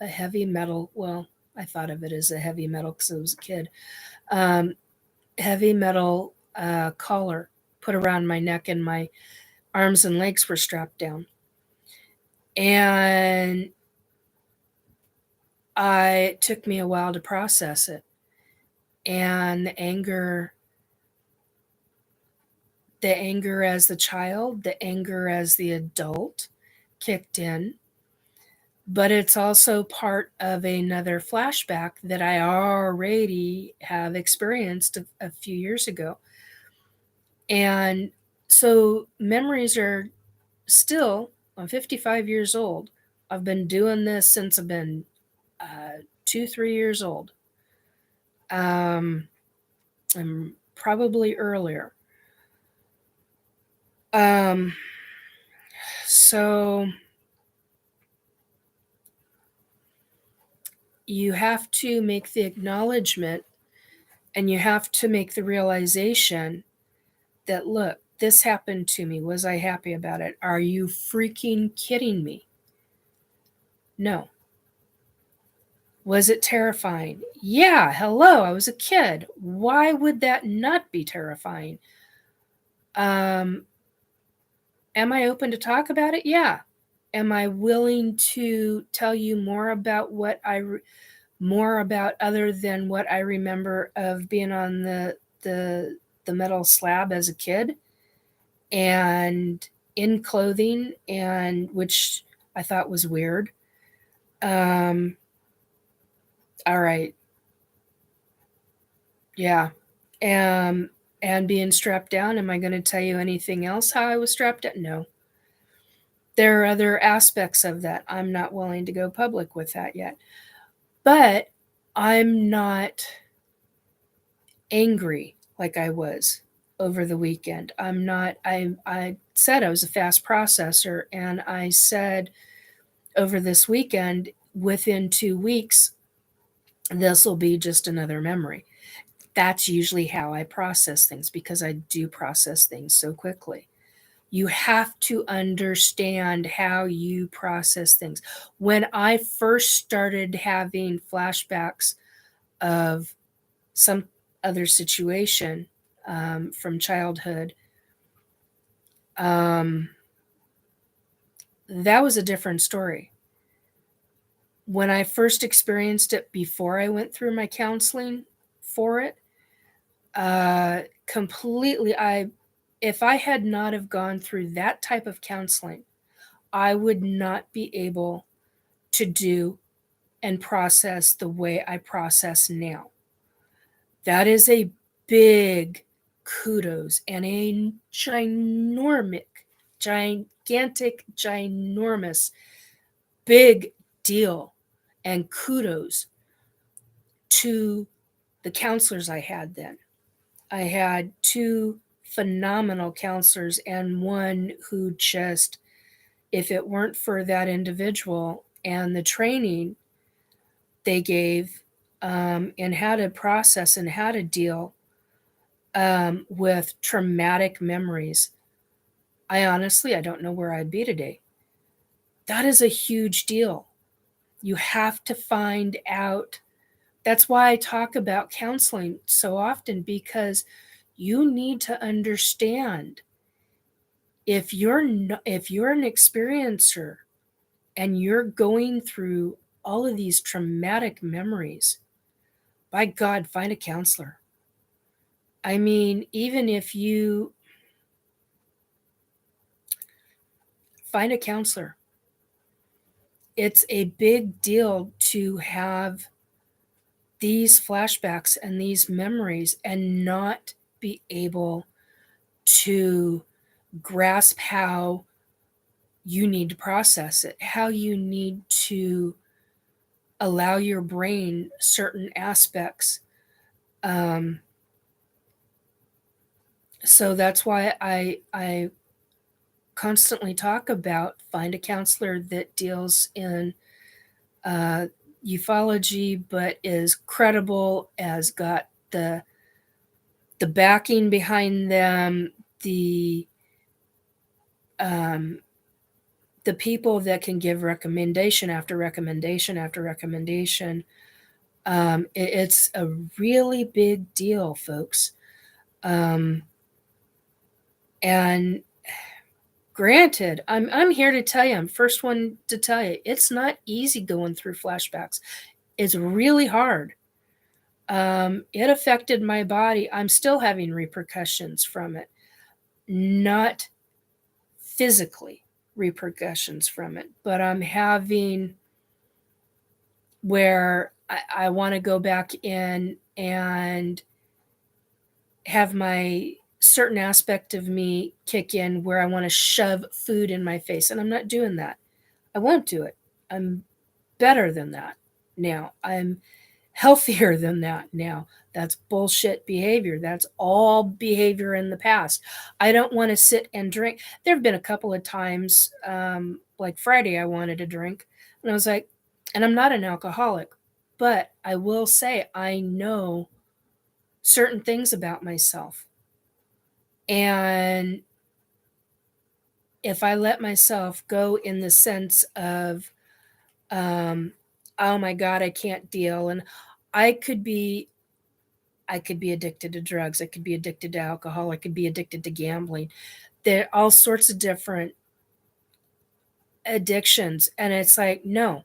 heavy metal. Well, I thought of it as a heavy metal because I was a kid. Um, Heavy metal collar put around my neck, and my arms and legs were strapped down. And it took me a while to process it. And the anger as the child, the anger as the adult kicked in. But it's also part of another flashback that I already have experienced a few years ago. And so memories are still, I'm 55 years old. I've been doing this since I've been 2, 3 years old. I'm probably earlier. Um, so you have to make the acknowledgement, and you have to make the realization that, look, this happened to me. Was I happy about it? Are you freaking kidding me? No. Was it terrifying? Yeah, hello, I was a kid. Why would that not be terrifying? Am I open to talk about it? Yeah. Am I willing to tell you more about more about other than what I remember of being on the metal slab as a kid and in clothing, and which I thought was weird. Um, all right. Yeah. Um, and being strapped down, am I going to tell you anything else how I was strapped down? No. There are other aspects of that. I'm not willing to go public with that yet. But I'm not angry like I was over the weekend. I said I was a fast processor, and I said over this weekend, within 2 weeks, this will be just another memory. That's usually how I process things, because I do process things so quickly. You have to understand how you process things. When I first started having flashbacks of some other situation from childhood, um, that was a different story. When I first experienced it before I went through my counseling for it, completely, if I had not have gone through that type of counseling, I would not be able to do and process the way I process now. That is a big kudos and a gigantic, ginormous, big deal and kudos to the counselors I had then. I had 2 phenomenal counselors, and one who just, if it weren't for that individual and the training they gave, and how to process and how to deal with traumatic memories, I don't know where I'd be today. That is a huge deal. You have to find out. That's why I talk about counseling so often, because you need to understand, if you're if you're an experiencer and you're going through all of these traumatic memories, by God, find a counselor. I mean, even if you find a counselor, it's a big deal to have these flashbacks and these memories and not be able to grasp how you need to process it, how you need to allow your brain certain aspects. Um, so that's why I constantly talk about, find a counselor that deals in ufology, but is credible, has got the the backing behind them, um, the people that can give recommendation after recommendation after recommendation. It's a really big deal, folks. And granted, I'm here to tell you, I'm first one to tell you, it's not easy going through flashbacks. It's really hard. It affected my body. I'm still having repercussions from it, not physically repercussions from it, but I'm having where I want to go back in and have my certain aspect of me kick in where I want to shove food in my face. And I'm not doing that. I won't do it. I'm better than that now. I'm healthier than that now. That's bullshit behavior. That's all behavior in the past. I don't want to sit and drink. There have been a couple of times, like Friday, I wanted to drink. And I was like, and I'm not an alcoholic, but I will say I know certain things about myself. And if I let myself go in the sense of, oh my God, I can't deal. And I could be addicted to drugs. I could be addicted to alcohol. I could be addicted to gambling. There are all sorts of different addictions. And it's like, no,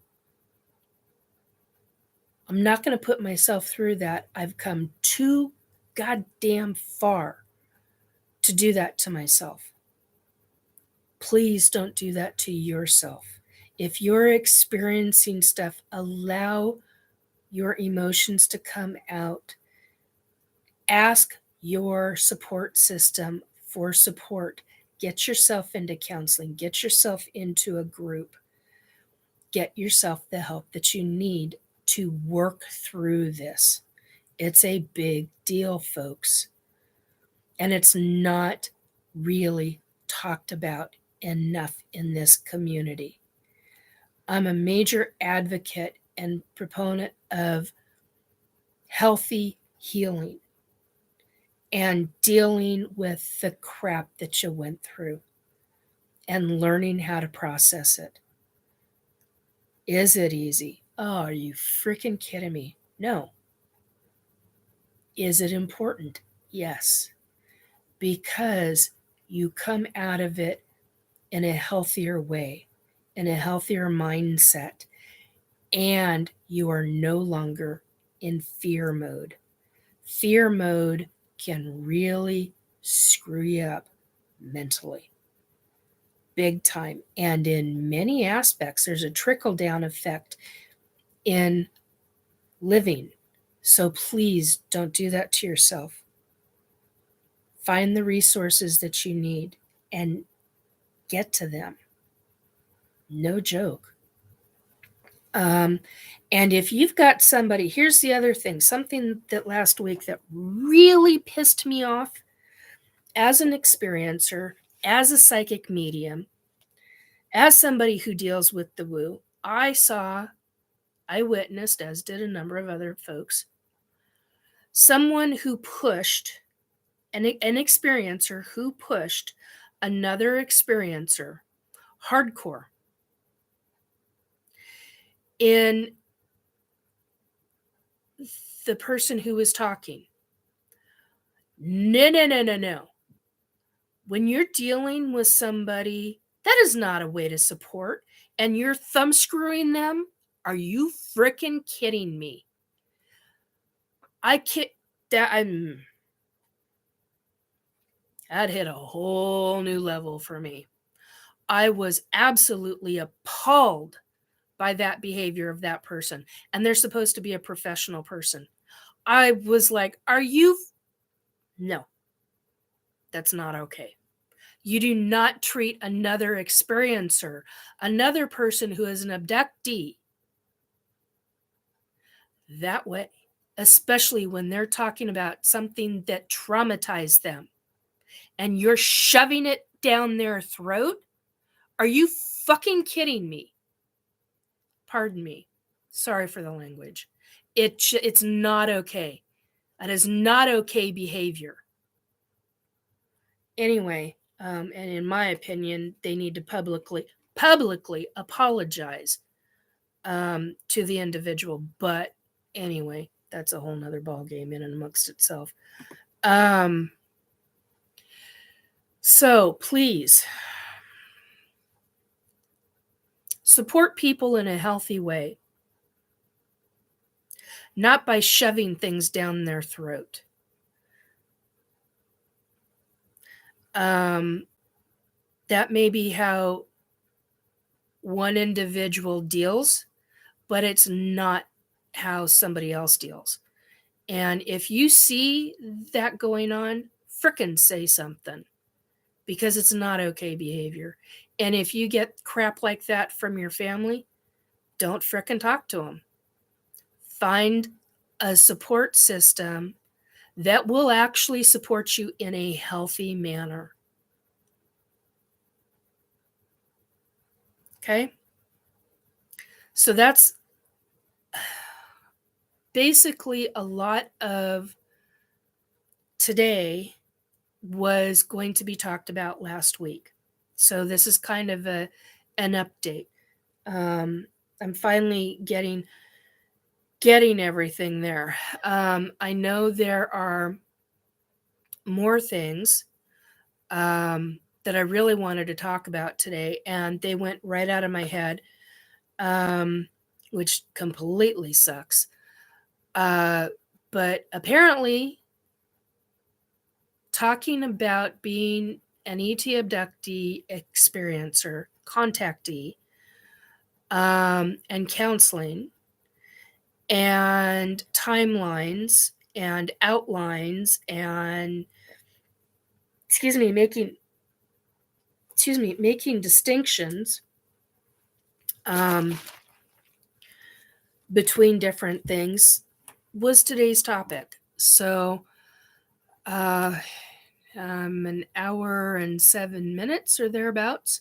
I'm not going to put myself through that. I've come too goddamn far to do that to myself. Please don't do that to yourself. If you're experiencing stuff, allow your emotions to come out. Ask your support system for support. Get yourself into counseling. Get yourself into a group. Get yourself the help that you need to work through this. It's a big deal, folks. And it's not really talked about enough in this community. I'm a major advocate and proponent of healthy healing and dealing with the crap that you went through and learning how to process it. Is it easy? Oh, are you freaking kidding me? No. Is it important? Yes. Because you come out of it in a healthier way, in a healthier mindset, and you are no longer in fear mode. Fear mode can really screw you up mentally. Big time. And in many aspects, there's a trickle down effect in living. So please don't do that to yourself. Find the resources that you need and get to them. No joke. And if you've got somebody, here's the other thing, something that last week that really pissed me off as an experiencer, as a psychic medium, as somebody who deals with the woo. I witnessed, as did a number of other folks, someone who pushed, an experiencer who pushed another experiencer hardcore in the person who was talking. No. When you're dealing with somebody, that is not a way to support, and you're thumb screwing them. Are you freaking kidding me? That hit a whole new level for me. I was absolutely appalled by that behavior of that person. And they're supposed to be a professional person. I was like, no, that's not okay. You do not treat another experiencer, another person who is an abductee, that way, especially when they're talking about something that traumatized them and you're shoving it down their throat. Are you fucking kidding me? Pardon me. Sorry for the language. It's not okay. That is not okay behavior. Anyway, and in my opinion, they need to publicly apologize to the individual. But anyway, that's a whole nother ball game in and amongst itself. So please support people in a healthy way, not by shoving things down their throat. That may be how one individual deals, but it's not how somebody else deals. And if you see that going on, frickin' say something, because it's not okay behavior. And if you get crap like that from your family, don't frickin' talk to them. Find a support system that will actually support you in a healthy manner. Okay? So that's basically a lot of today was going to be talked about last week. So this is kind of an update. I'm finally getting everything there. I know there are more things that I really wanted to talk about today, and they went right out of my head, which completely sucks. But apparently, talking about being an ET abductee experiencer, contactee, and counseling, and timelines and outlines and making distinctions between different things was today's topic. So an hour and 7 minutes or thereabouts.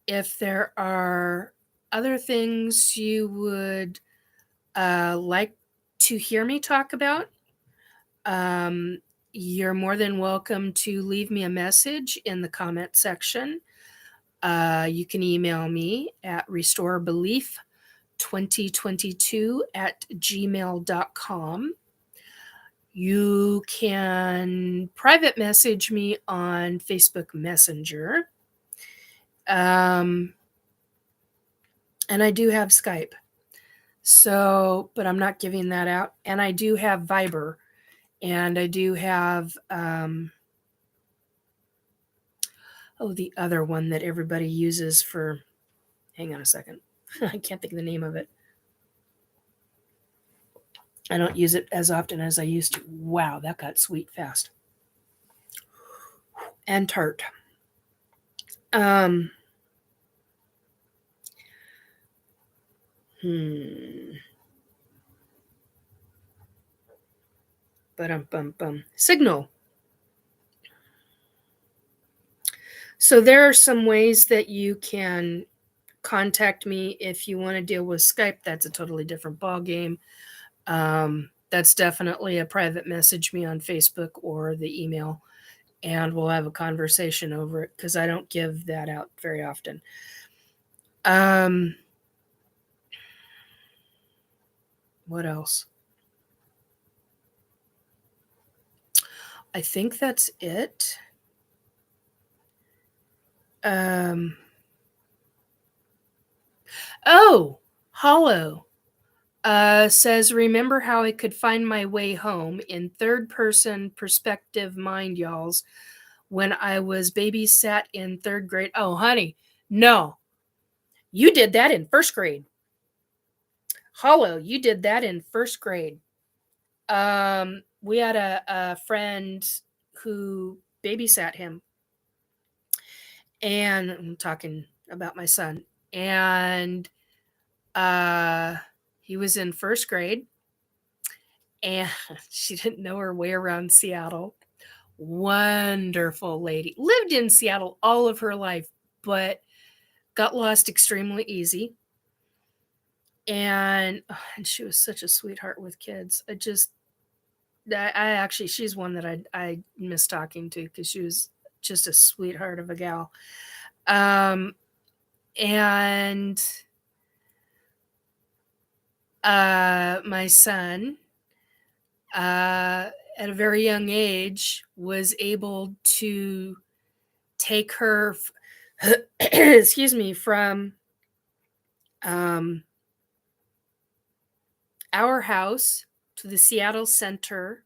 If there are other things you would like to hear me talk about, you're more than welcome to leave me a message in the comment section. You can email me at restorebelief2022@gmail.com. You can private message me on Facebook Messenger. And I do have Skype. So, but I'm not giving that out. And I do have Viber. And I do have, the other one that everybody uses for, hang on a second. I can't think of the name of it. I don't use it as often as I used to. Wow, that got sweet fast. And tart. Signal. So there are some ways that you can contact me if you want to deal with Skype. That's a totally different ballgame. That's definitely a private message me on Facebook or the email, and we'll have a conversation over it because I don't give that out very often. What else? I think that's it. Hollow says, remember how I could find my way home in third-person perspective mind, y'alls, when I was babysat in 3rd grade? Oh, honey, no. You did that in 1st grade. Hollow, you did that in 1st grade. We had a friend who babysat him. And I'm talking about my son. And he was in 1st grade. And she didn't know her way around Seattle. Wonderful lady. Lived in Seattle all of her life, but got lost extremely easy. And she was such a sweetheart with kids. I actually, she's one that I miss talking to because she was just a sweetheart of a gal. Um, and my son, at a very young age, was able to take her, excuse me, from um, our house to the Seattle Center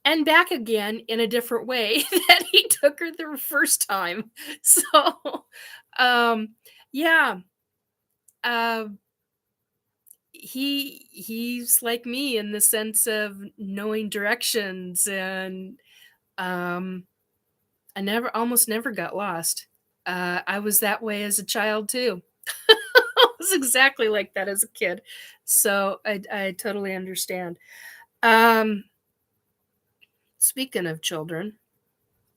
and back again in a different way that he took her the first time. So, um, yeah, uh, he's like me in the sense of knowing directions, and um, I never almost never got lost. I was that way as a child too. I was exactly like that as a kid, so I totally understand. Um, Speaking of children,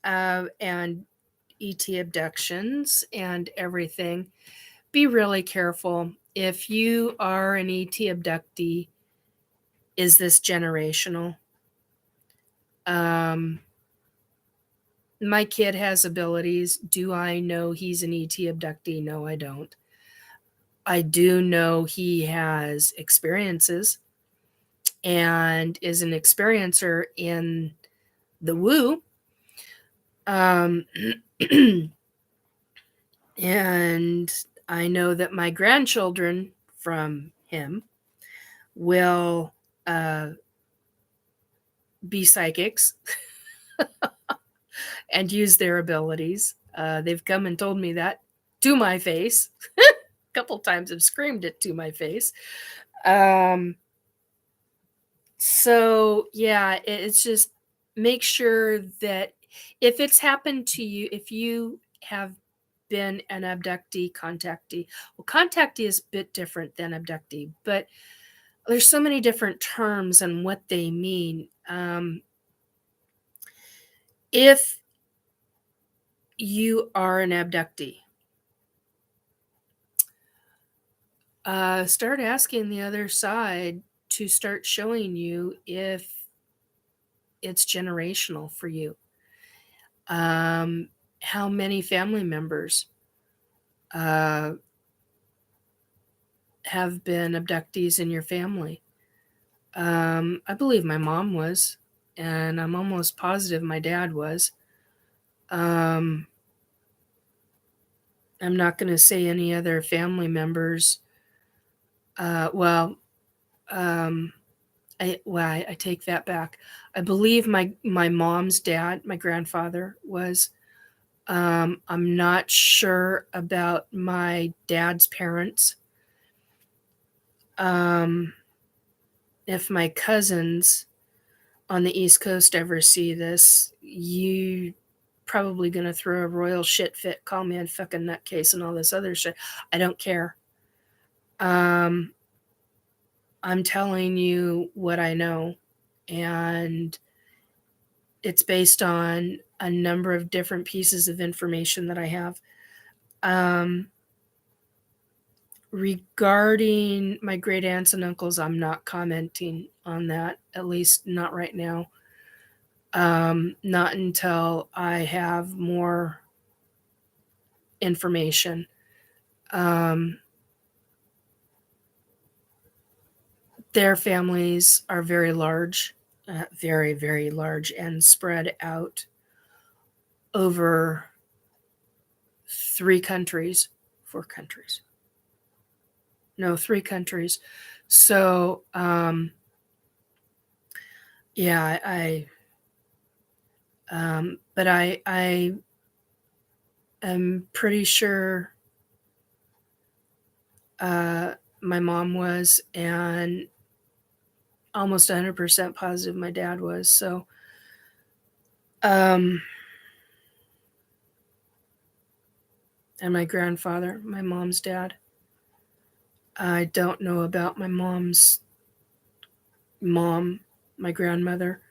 and ET abductions and everything, be really careful. If you are an ET abductee, is this generational? Um, my kid has abilities. Do I know he's an ET abductee? No, I don't. I do know he has experiences and is an experiencer in the woo. Um, and I know that my grandchildren from him will be psychics and use their abilities. They've come and told me that to my face. A couple times have screamed it to my face. So yeah, it's just make sure that if it's happened to you, if you have been an abductee, contactee. Well, contactee is a bit different than abductee, but there's so many different terms and what they mean. If you are an abductee, start asking the other side to start showing you if it's generational for you. How many family members uh, have been abductees in your family? I believe my mom was, and I'm almost positive my dad was. Um, I'm not going to say any other family members. Well, um, I take that back. I believe my mom's dad, my grandfather, was. I'm not sure about my dad's parents. Um, if my cousins on the East Coast ever see this, you probably gonna throw a royal shit fit, call me a fucking nutcase and all this other shit. I don't care. Um, I'm telling you what I know, and it's based on a number of different pieces of information that I have. Um, Regarding my great aunts and uncles, I'm not commenting on that, at least not right now. Not until I have more information. Um, their families are very large, very, very large, and spread out over 3 countries, 4 countries. No, 3 countries. So, yeah, but I am pretty sure my mom was, and almost 100% positive my dad was. So, and my grandfather, my mom's dad. I don't know about my mom's mom, my grandmother,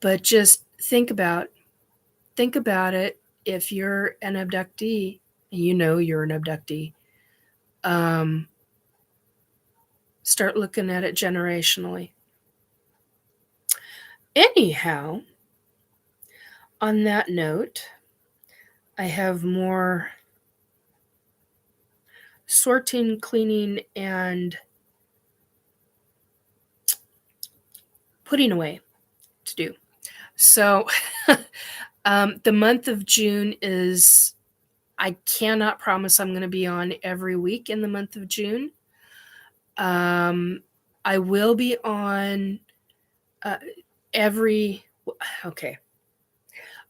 but just think about it. If you're an abductee, and you know you're an abductee, um, start looking at it generationally. Anyhow, on that note, I have more sorting, cleaning, and putting away to do. So, the month of June is, I cannot promise I'm going to be on every week in the month of June. I will be on every, okay.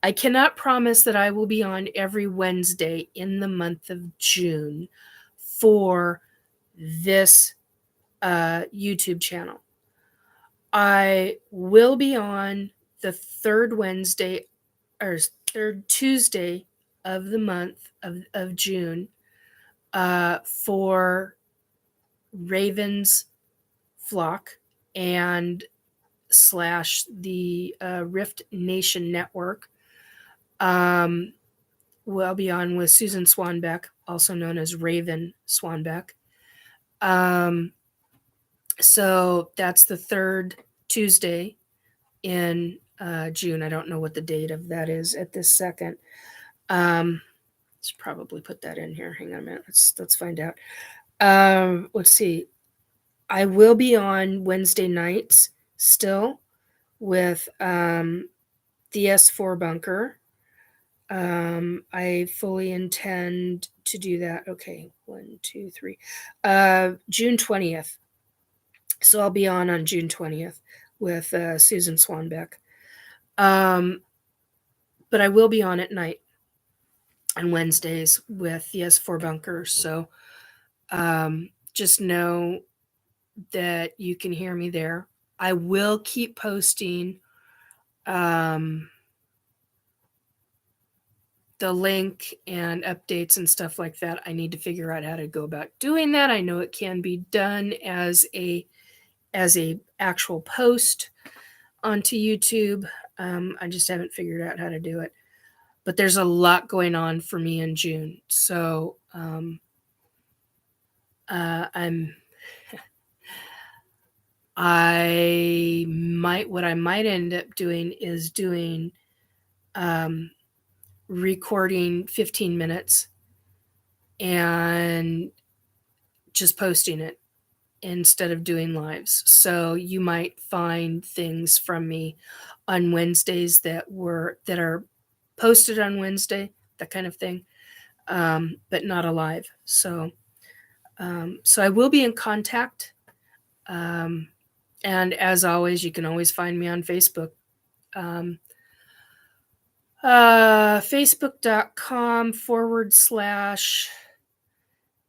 I cannot promise that I will be on every Wednesday in the month of June for this YouTube channel. I will be on the third Wednesday or third Tuesday of the month of June for Raven's Flock and / the Rift Nation Network. We'll be on with Susan Swanbeck, also known as Raven Swanbeck. So that's the third Tuesday in June. I don't know what the date of that is at this second. Let's probably put that in here. Hang on a minute. Let's find out. Let's see. I will be on Wednesday nights still with the S4 bunker. I fully intend to do that. Okay, 1, 2, 3. June 20th. So I'll be on June 20th with Susan Swanbeck. But I will be on at night on Wednesdays with the S4 bunker. So just know that you can hear me there. I will keep posting the link and updates and stuff like that. I need to figure out how to go about doing that. I know it can be done as a actual post onto YouTube. I just haven't figured out how to do it. But there's a lot going on for me in June. So what I might end up doing is doing recording 15 minutes and just posting it instead of doing lives. So you might find things from me on Wednesdays that are posted on Wednesday, that kind of thing, but not a live. So I will be in contact. And as always, you can always find me on Facebook. Facebook.com /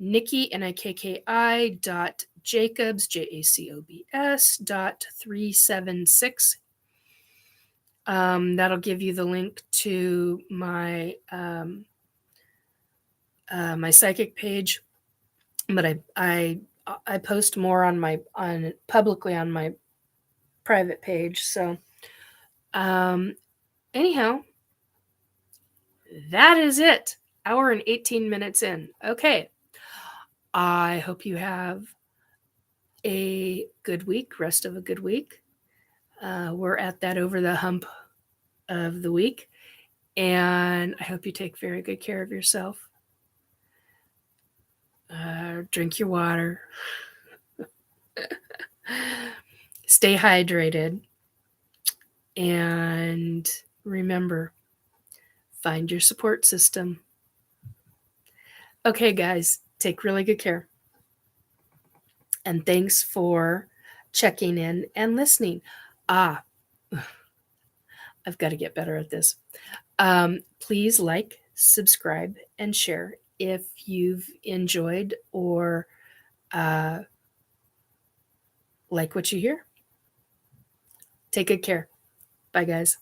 Nikki, NIKKI .Jacobs, JACOBS .376. That'll give you the link to my my psychic page, but I post more publicly on my private page. So anyhow, that is it. Hour and 18 minutes in. Okay. I hope you have a good week, rest of a good week. We're at that over the hump of the week, and I hope you take very good care of yourself. Drink your water. Stay hydrated. And remember, find your support system. Okay, guys, take really good care. And thanks for checking in and listening. I've got to get better at this. Please like, subscribe, and share if you've enjoyed or like what you hear. Take good care. Bye, guys.